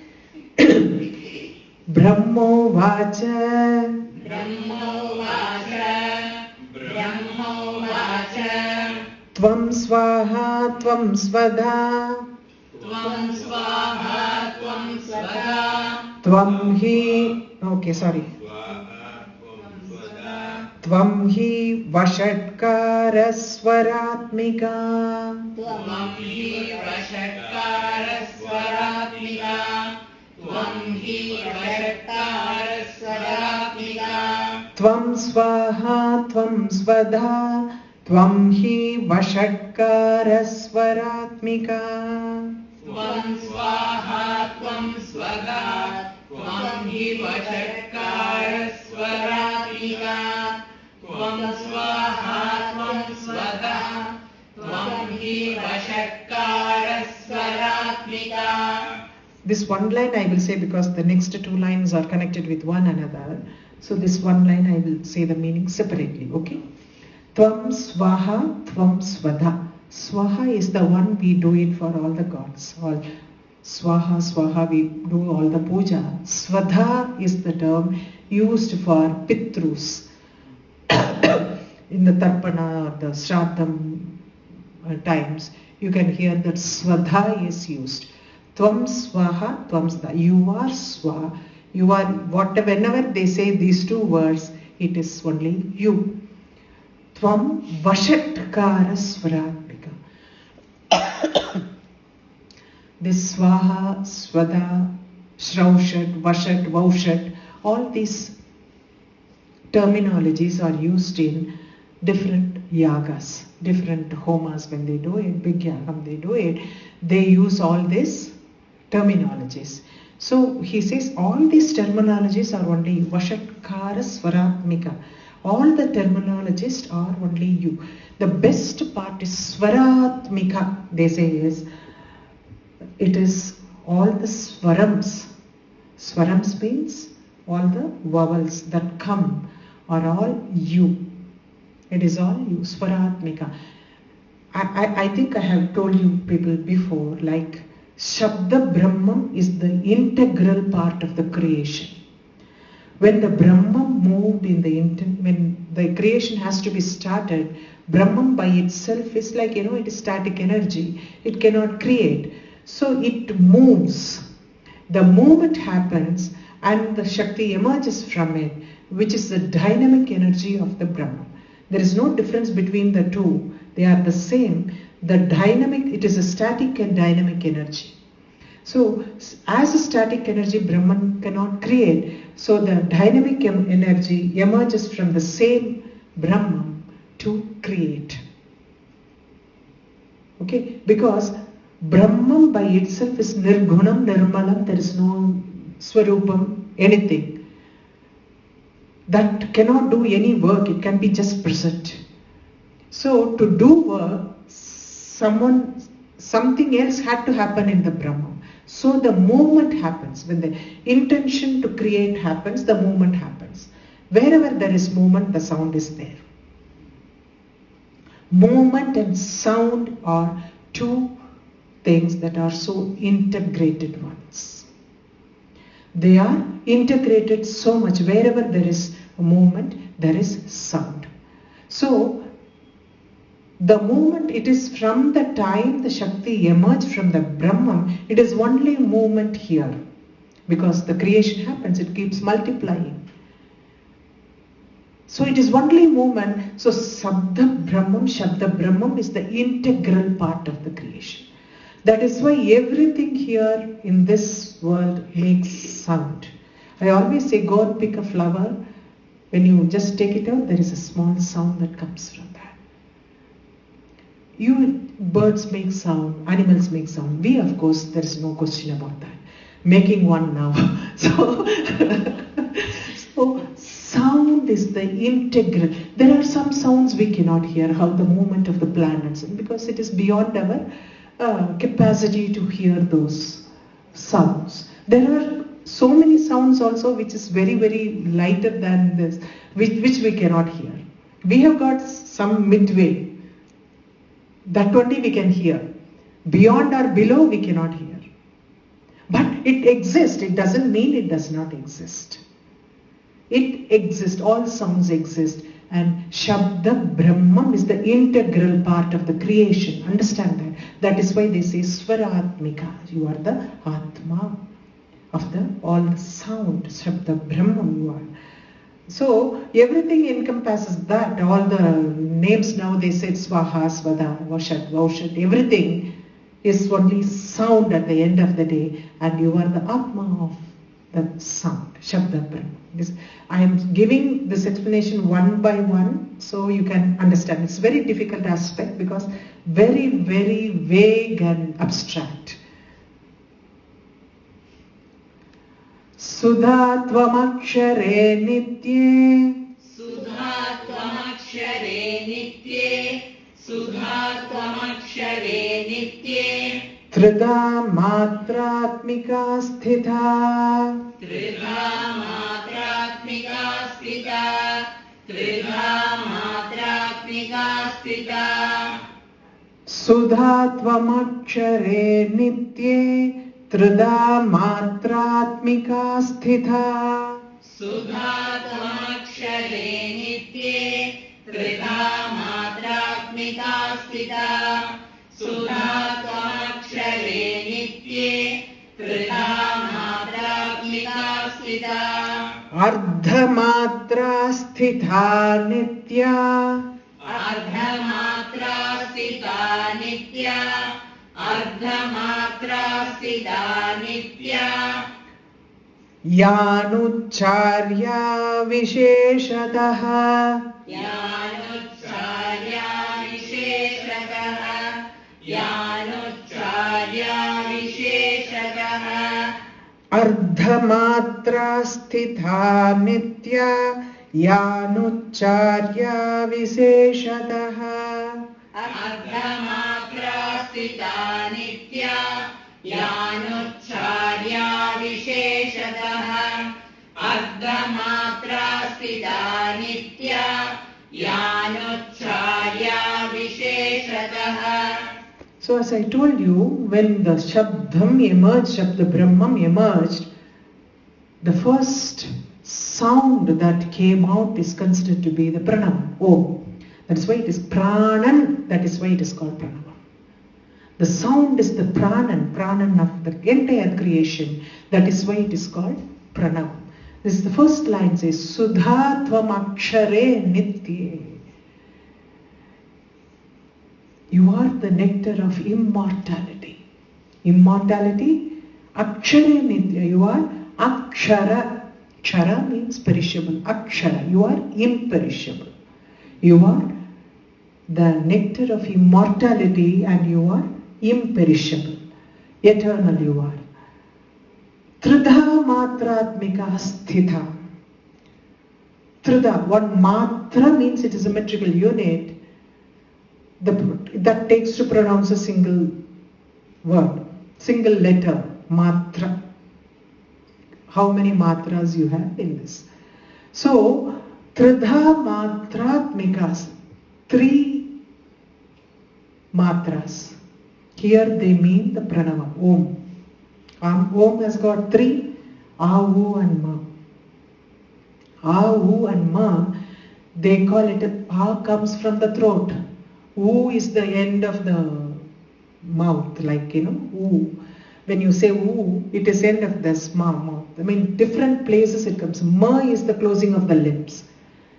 Brahmo Vacha. Brahmo Vacha. Brahmo Vacha. Tvam Swaha Tvam Svadha. Tvam Swaha Tvam Svadha. Tvam Hi. Okay, sorry. Tvam Hi Vashatkara Swaratmika. Tvam Hi Vashatkara Swaratmika. Tvam Hi Vashatkara Swaratmika. Tvam Swaha Tvam Svadha. Tvam Hi Vashatkara Swaratmika. Tvam Swaha Tvam Svadha. Tvam Hi Vashatkara Swaratmika. Tvam Swaha Tvam Svadha. Tvam Hi Vashatkara Swaratmika. This one line I will say because the next 2 lines are connected with one another. So this one line I will say the meaning separately. Okay? Tvam Swaha Tvam Svadha. Swaha is the one we do it for all the gods. Swaha, Swaha, we do all the puja. Svadha is the term used for Pitrus. In the Tarpana or the Shraddham times, you can hear that Svadha is used. Tvam Swaha, Tvam Svadha. You are Swa. You are, whatever, whenever they say these two words, it is only you. Tvam Vashatkara Swaratmika. This Swaha, Svada, Shraushat, Vashat, Vaushat, all these terminologies are used in different yagas, different homas when they do it, big yagam they do it, they use all these terminologies. So he says all these terminologies are only Vashatkara Swaratmika. All the terminologies are only you. The best part is Swaratmika, they say is, it is all the swarams. Swarams means all the vowels that come are all you. It is all you, Swaratmika. I think I have told you people before, like Shabda Brahman is the integral part of the creation. When the Brahman moved in when the creation has to be started, Brahman by itself is like, it is static energy. It cannot create. So it moves. The movement happens and the Shakti emerges from it, which is the dynamic energy of the Brahman. There is no difference between the two. They are the same. The dynamic, it is a static and dynamic energy. So as a static energy, Brahman cannot create. So the dynamic energy emerges from the same Brahman to create. Okay, because Brahman by itself is nirgunam, nirmalam, there is no swarupam, anything. That cannot do any work, it can be just present. So to do work, something else had to happen in the Brahman. So the movement happens. When the intention to create happens, the movement happens. Wherever there is movement, the sound is there. Movement and sound are two things that are so integrated ones. They are integrated so much. Wherever there is a movement, there is sound. So the movement, it is from the time the Shakti emerged from the Brahman, it is only movement here. Because the creation happens, it keeps multiplying. So it is only movement. So Sabda Brahman, Shabda Brahman is the integral part of the creation. That is why everything here in this world makes sound. I always say, go and pick a flower. When you just take it out, there is a small sound that comes from that. Birds make sound, animals make sound. We, of course, there is no question about that. Making one now. So sound is the integral. There are some sounds we cannot hear, how the movement of the planets, because it is beyond our capacity to hear those sounds. There are so many sounds also which is very, very lighter than this, which we cannot hear. We have got some midway. That only we can hear. Beyond or below we cannot hear. But it exists. It doesn't mean it does not exist. It exists. All sounds exist. And Shabda Brahman is the integral part of the creation. Understand that. That is why they say Swaratmika. You are the Atma of all the sound. Shabda Brahman you are. So everything encompasses that. All the names now they said Swaha, Svada, Vashat, Vaushat. Everything is only sound at the end of the day. And you are the Atma of the sound. Shabda Brahman. I am giving this explanation one by one so you can understand. It's a very difficult aspect because very, very vague and abstract. Sudha Tvamakshare Nitye. Sudha Tvamakshare Nitye. Sudha Tvamakshare Nitye. Trida Matratmika Sthita. Trida Matratmika Sthita. Trida Matratmika Sthita. Sudha Tvamakshare Nitye. Trida matratmika sthita. सुधा त्वमक्षरे नित्ये त्रिधा मात्रात्मिका स्थिता सुधा त्वमक्षरे नित्ये त्रिधा मात्रात्मिका स्थिता Ardhamatra sthita nitya. अर्धमात्रा स्थिता नित्या अर्धमात्रा स्थिता नित्या Yanucharya visheshatah. यानुच्चार्या विशेषतः यानुच्चार्या विशेषतः Ardhamatra sthita nitya. Yanucharya visheshatah. अर्धमात्रा स्थिता नित्या यानुच्चार्या विशेषतः अर्धमात्रा स्थिता नित्या यानुच्चार्या विशेषतः. So as I told you, when the Shabdam emerged, Shabda Brahmam emerged, the first sound that came out is considered to be the Pranam, Om. That is why it is Pranan, that is why it is called Pranam. The sound is the Pranan of the entire creation. That is why it is called Pranam. This is the first line, says Sudha Tvam Akshare Nitye. You are the nectar of immortality. Immortality, Akshare Nitya. You are Akshara. Kshara means perishable. Akshara, you are imperishable. You are the nectar of immortality and you are imperishable. Eternal you are. Tridha matratmika sthita. Tridha, one matra means it is a metrical unit that takes to pronounce a single word, single letter, matra. How many matras you have in this? So, Tridha matratmikas, 3 matras. Here they mean the pranava, Om. Om has got 3, A, U and Ma. A, U and Ma, they call it, A comes from the throat. U is the end of the mouth, like, U. When you say U, it is end of the mouth. I mean, different places it comes. Ma is the closing of the lips.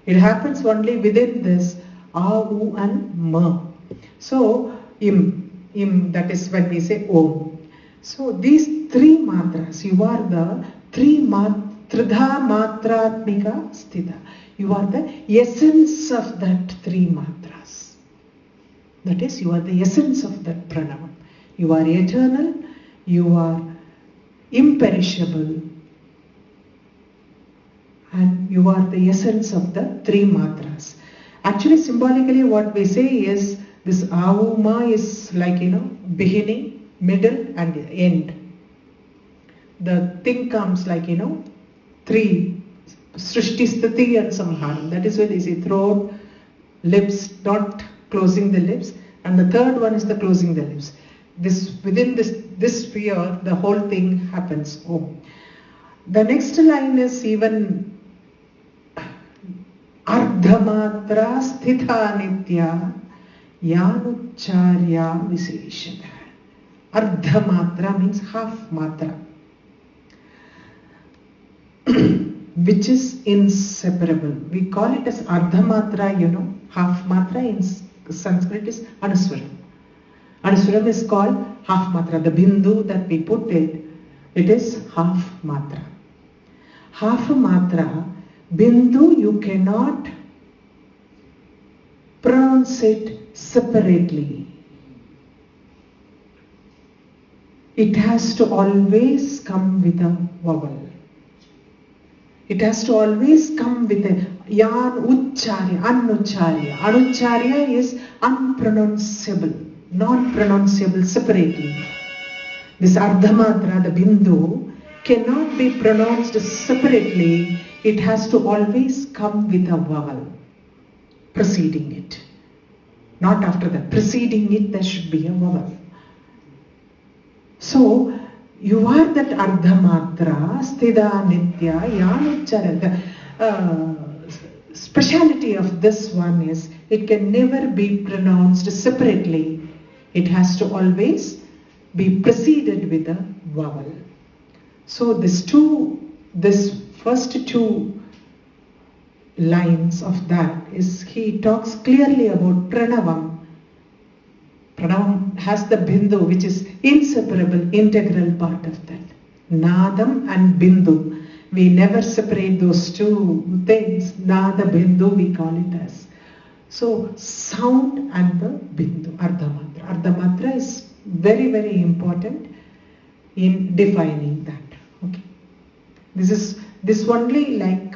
It happens only within this A, U and Ma. So, Im, that is when we say Om. So, these 3 matras, you are the Tridha matratmika sthita. You are the essence of that 3 matras. That is, you are the essence of that pranava. You are eternal, you are imperishable, and you are the essence of the 3 matras. Actually, symbolically, what we say is this Avuma is like, beginning, middle, and end. The thing comes like, 3 Srishti, Sthiti, and Samharam. That is why they say throat, lips, not closing the lips, and the third one is the closing the lips. Within this sphere, the whole thing happens. Om. The next line is even Ardhamatra sthita nitya yanucharya viseshata. Ardhamatra means half matra, which is inseparable. We call it as Ardhamatra, half matra in Sanskrit is Anuswaram. Anuswaram is called half matra. The bindu that we put it is half matra. Half matra, bindu, you cannot pronounce it separately. It has to always come with a vowel. It has to always come with a yan ucharya, anucharya. Anucharya is unpronounceable, non-pronounceable separately. This ardhamatra, the bindu, cannot be pronounced separately. It has to always come with a vowel preceding it. Not after that. Preceding it, there should be a vowel. So, You are that Ardhamatra, Sthida Nitya, Yanuchara. The speciality of this one is it can never be pronounced separately. It has to always be preceded with a vowel. So this first two lines of that is he talks clearly about Pranavam. Pranavam has the Bindu, which is inseparable, integral part of that. Nadam and Bindu. We never separate those two things. Nada, Bindu, we call it as. So, sound and the Bindu, Ardhamatra. Ardhamatra is very, very important in defining that. Okay. This only like,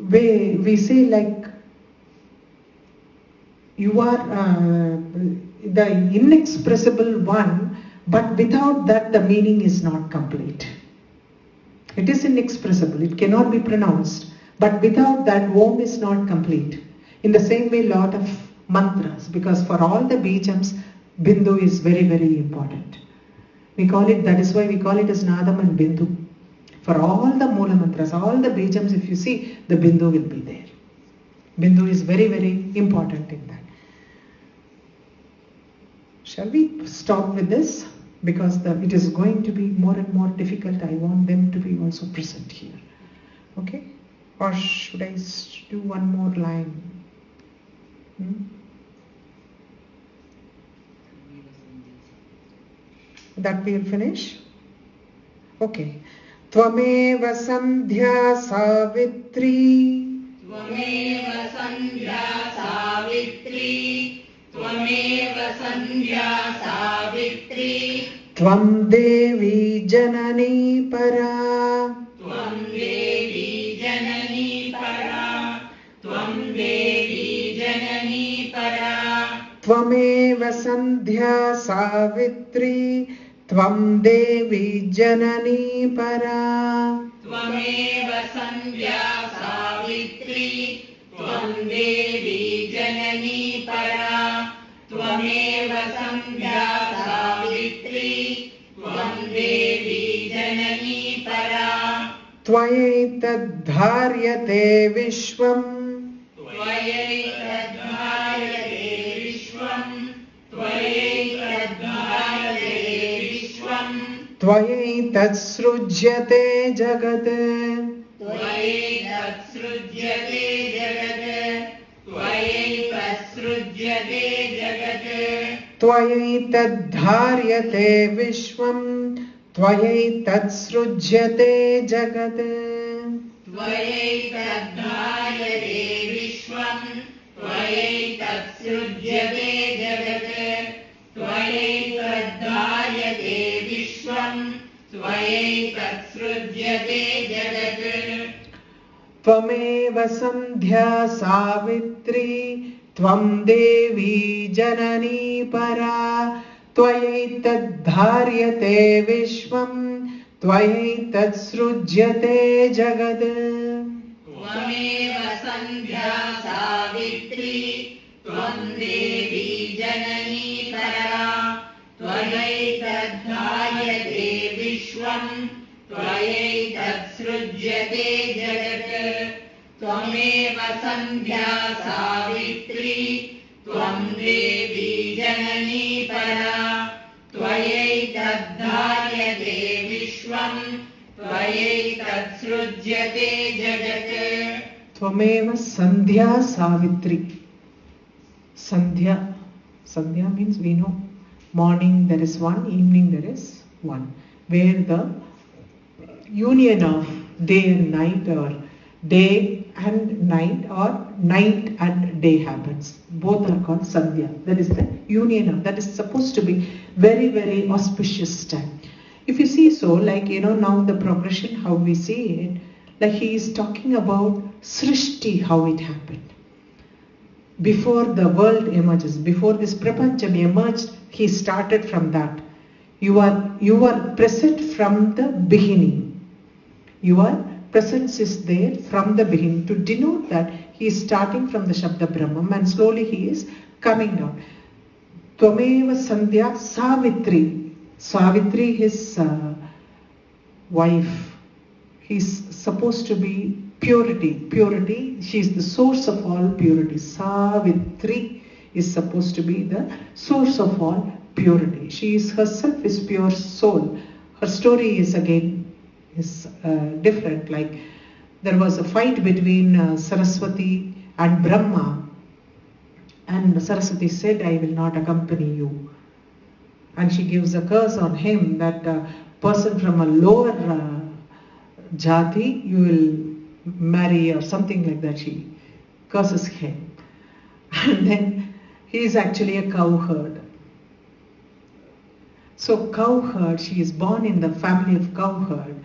we say like, you are the inexpressible one, but without that the meaning is not complete. It is inexpressible, it cannot be pronounced, but without that Om is not complete. In the same way, lot of mantras, because for all the bijams, Bindu is very, very important. We call it, that is why we call it as Nadam and Bindu. For all the Mula mantras, all the bijams, if you see, the Bindu will be there. Bindu is very, very important in that. Shall we stop with this? Because it is going to be more and more difficult. I want them to be also present here. Okay? Or should I do one more line? That we'll finish? Okay. Tvameva sandhya savitri. Tvameva sandhya savitri. Tvameva sandhya savitri. Tvam devi janani para. Tvam devi janani para. Tvam devi janani para. Tvameva sandhya savitri. Tvam devi janani para. Tvameva sandhya savitri. Tvam devi janani para. Tvameva sandhya savitri. Tvam devi janani para. Tvayetad dharyate vishwam. Tvayetad dharyate vishwam. Tvayetad dharyate vishwam. Tvayetad srujyate jagat. Tvayetad srujyate jagat. Tvayetad srujyate jagat. Tvayetad dharyate vishwam. Tvayetad srujyate jagat. Tvayetad dharyate vishwam. Tvayetad srujyate jagat. Tvayetad dharyate vishwam. Tvayetad srujyate jagat. Tvameva sandhya savitri. Tvam devi janani para. Tvayetad dharyate vishwam. Tvayetad srujyate jagat. Tvameva sandhya savitri. Tvam devi janani para. Tvayetad dharyate vishwam. Tvayetad srujyate jagat. Tvameva sandhya savitri. Tvam devi janani para. Tvayetad dharyate vishwam. Tvayetad srujyate jagat. Tvameva sandhya savitri. Sandhya. Sandhya means we know morning there is one, evening there is one. Where the union of day and night, or day and night, or night and day happens. Both are called Sandhya. That is the union of, that is supposed to be very, very auspicious time. If you see so, like now the progression, how we see it, like he is talking about Srishti, how it happened. Before the world emerges, before this Prapancham emerged, he started from that. You are present from the beginning. Your presence is there from the beginning, to denote that he is starting from the Shabda Brahman and slowly he is coming down. Tvameva Sandhya Savitri. Savitri, his wife, he's supposed to be purity. She is the source of all purity. Savitri is supposed to be the source of all purity. She is herself is pure soul. Her story is again different. Like there was a fight between Saraswati and Brahma, and Saraswati said, "I will not accompany you." And she gives a curse on him that person from a lower jati you will marry or something like that. She curses him. And then he is actually a cowherd. So cowherd, she is born in the family of cowherd.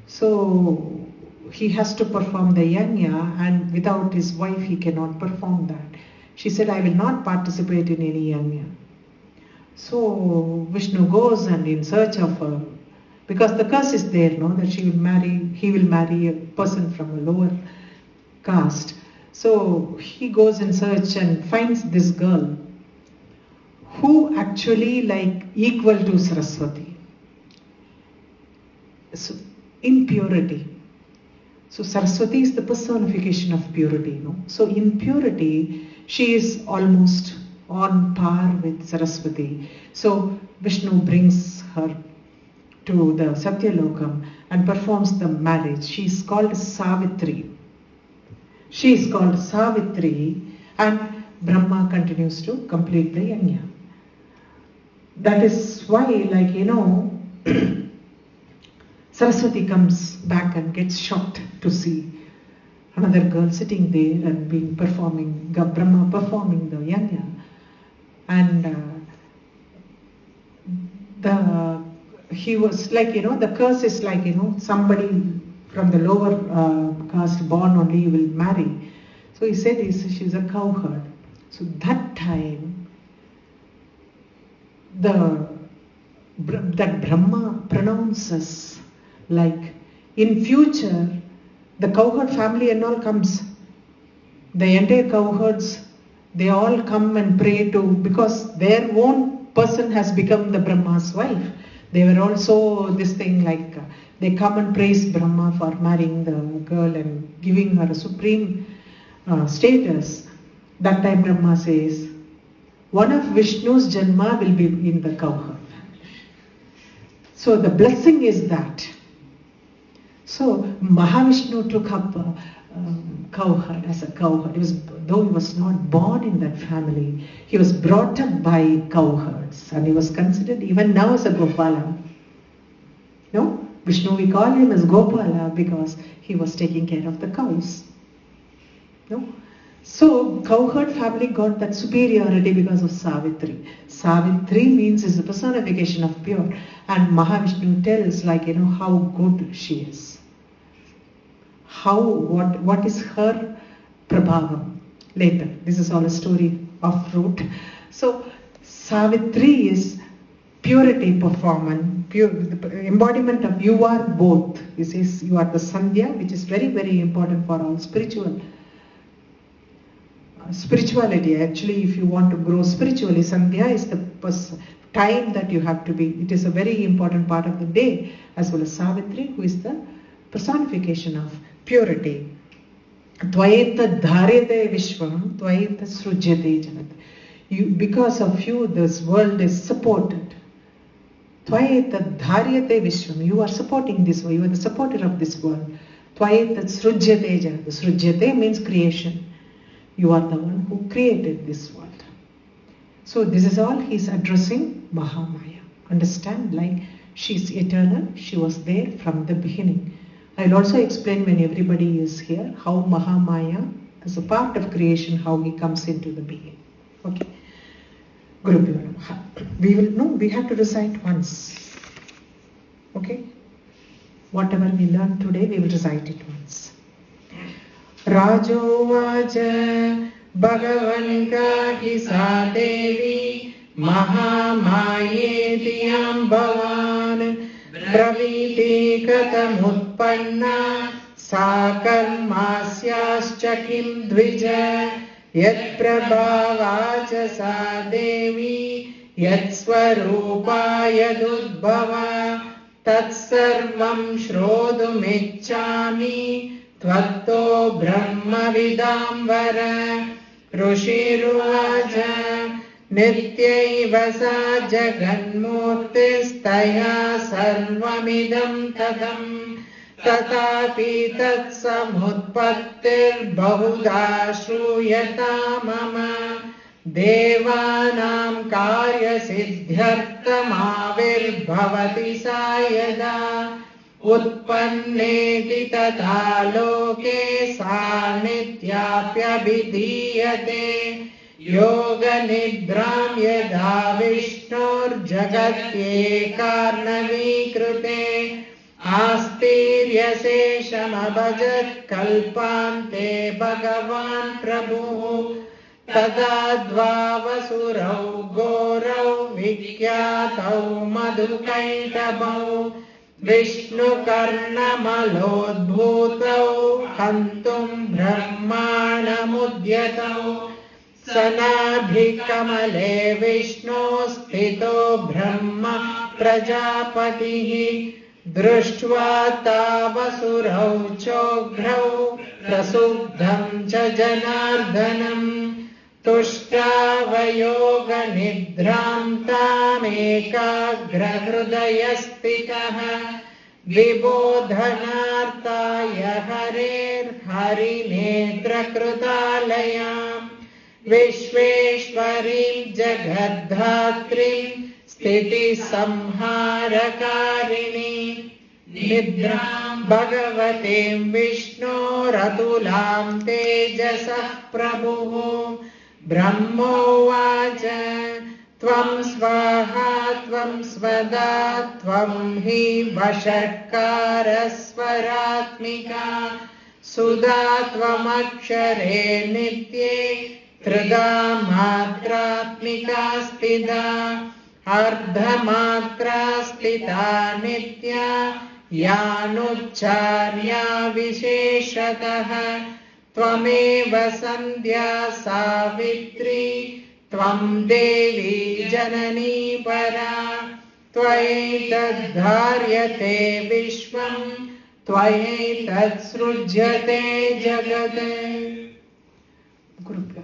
So he has to perform the yajna, and without his wife he cannot perform that. She said, "I will not participate in any yajna." So Vishnu goes and in search of her, because the curse is there, no, that he will marry a person from a lower caste. So he goes in search and finds this girl who actually like equal to Saraswati. So in purity. So Saraswati is the personification of purity, no? So in purity, she is almost on par with Saraswati. So Vishnu brings her to the Satyalokam and performs the marriage. She is called Savitri. She is called Savitri, and Brahma continues to complete the yajna. That is why, like, Saraswati comes back and gets shocked to see another girl sitting there and Brahma performing the yajna. And he was like, the curse is like, somebody from the lower caste born only will marry. So he said she's a cowherd. So that time, that Brahma pronounces, like, in future, the cowherd family and all comes. The entire cowherds, they all come and pray to, because their own person has become the Brahma's wife. They were also this thing like, they come and praise Brahma for marrying the girl and giving her a supreme status. That time Brahma says, one of Vishnu's Janma will be in the cowherd family. So the blessing is that. So Mahavishnu took up cowherd as a cowherd. Though he was not born in that family, he was brought up by cowherds, and he was considered even now as a Gopala. No? Vishnu, we call him as Gopala because he was taking care of the cows. No? So cowherd family got that superiority because of Savitri. Savitri means is the personification of pure, and Mahavishnu tells, like, how good she is. What is her prabhavam later. This is all a story of root. So Savitri is purity performance, the embodiment of you are both. He says you are the Sandhya, which is very, very important for all spirituality. Actually, if you want to grow spiritually, Sandhya is the time that you have to be. It is a very important part of the day, as well as Savitri, who is the personification of purity. Tvayeta dharyate vishwam, tvayeta srujyate jagat. Because of you, this world is supported. Tvayeta dharyate vishwam. You are supporting this world. You are the supporter of this world. Tvayeta srujyate jagat. Srujyate means creation. You are the one who created this world. So this is all he's addressing Mahamaya. Understand, like, she's eternal. She was there from the beginning. I'll also explain when everybody is here how Mahamaya, as a part of creation, how he comes into the being. Okay. Guru Namaha. We have to recite once. Okay. Whatever we learn today, we will recite it once. Rajovaja Bhagavan Kahi Sa Devi Mahamayetiyam Bhavan Braviti Katamutpanna Sakarmasyascha Kim Dvija Yat Prabhavacha Sa Devi यत्स्वरूपा यदुद्भव तत्सर्वं श्रोतुमिच्छामि त्वत्तो ब्रह्मविदां वर। ऋषिरुवाच नित्यैव सा जगन्मूर्तिस्तया सर्वमिदं ततं तथापि तत्समुत्पत्तिर्बहुधा श्रूयता मम। देवानां कार्यसिद्ध्यर्थमाविर्भवति सा यदा उत्पन्नेति तथा लोके सा नित्याप्यभिधीयते। योगनिद्रां यदा विष्णोर्जगत्येकार्णवीकृते आस्तिर्यशेषमभजत्कल्पान्ते भगवान् प्रभुः तदा द्वावसुरौ घोरौ विख्यातौ मधुकैटभौ विष्णुकर्णमलोद्भूतौ हन्तुं ब्रह्माणमुद्यतौ। सनाभिकमले विष्णो स्थितो ब्रह्म प्रजापतिः दृष्ट्वा तावसुरौ चोग्रौ प्रसुब्धं च जनार्दनम् तुष्टावयोगनिद्रां तामेकाग्रहृदयस्थितः विबोधनार्ताय हरेर्हरिनेत्रकृतालयाम् विश्वेश्वरीं जगद्धात्रीं स्थितिसंहारकारिणी निद्रां भगवतीं विष्णोरतुलां तेजसः प्रभुः। ब्रह्मोवाच त्वं स्वाहा त्वं स्वदा त्वं हि वषट्कारस्वरात्मिका सुधा त्वमक्षरे नित्ये त्रिधा मात्रात्मिका स्थिता अर्धमात्रा स्थिता नित्या यानुच्चार्या विशेषतः त्वमेव सन्ध्या सावित्री त्वं देवी जननी परा त्वयैतद्धार्यते विश्वं त्वयैतत्सृज्यते जगत्। गुरुभ्यो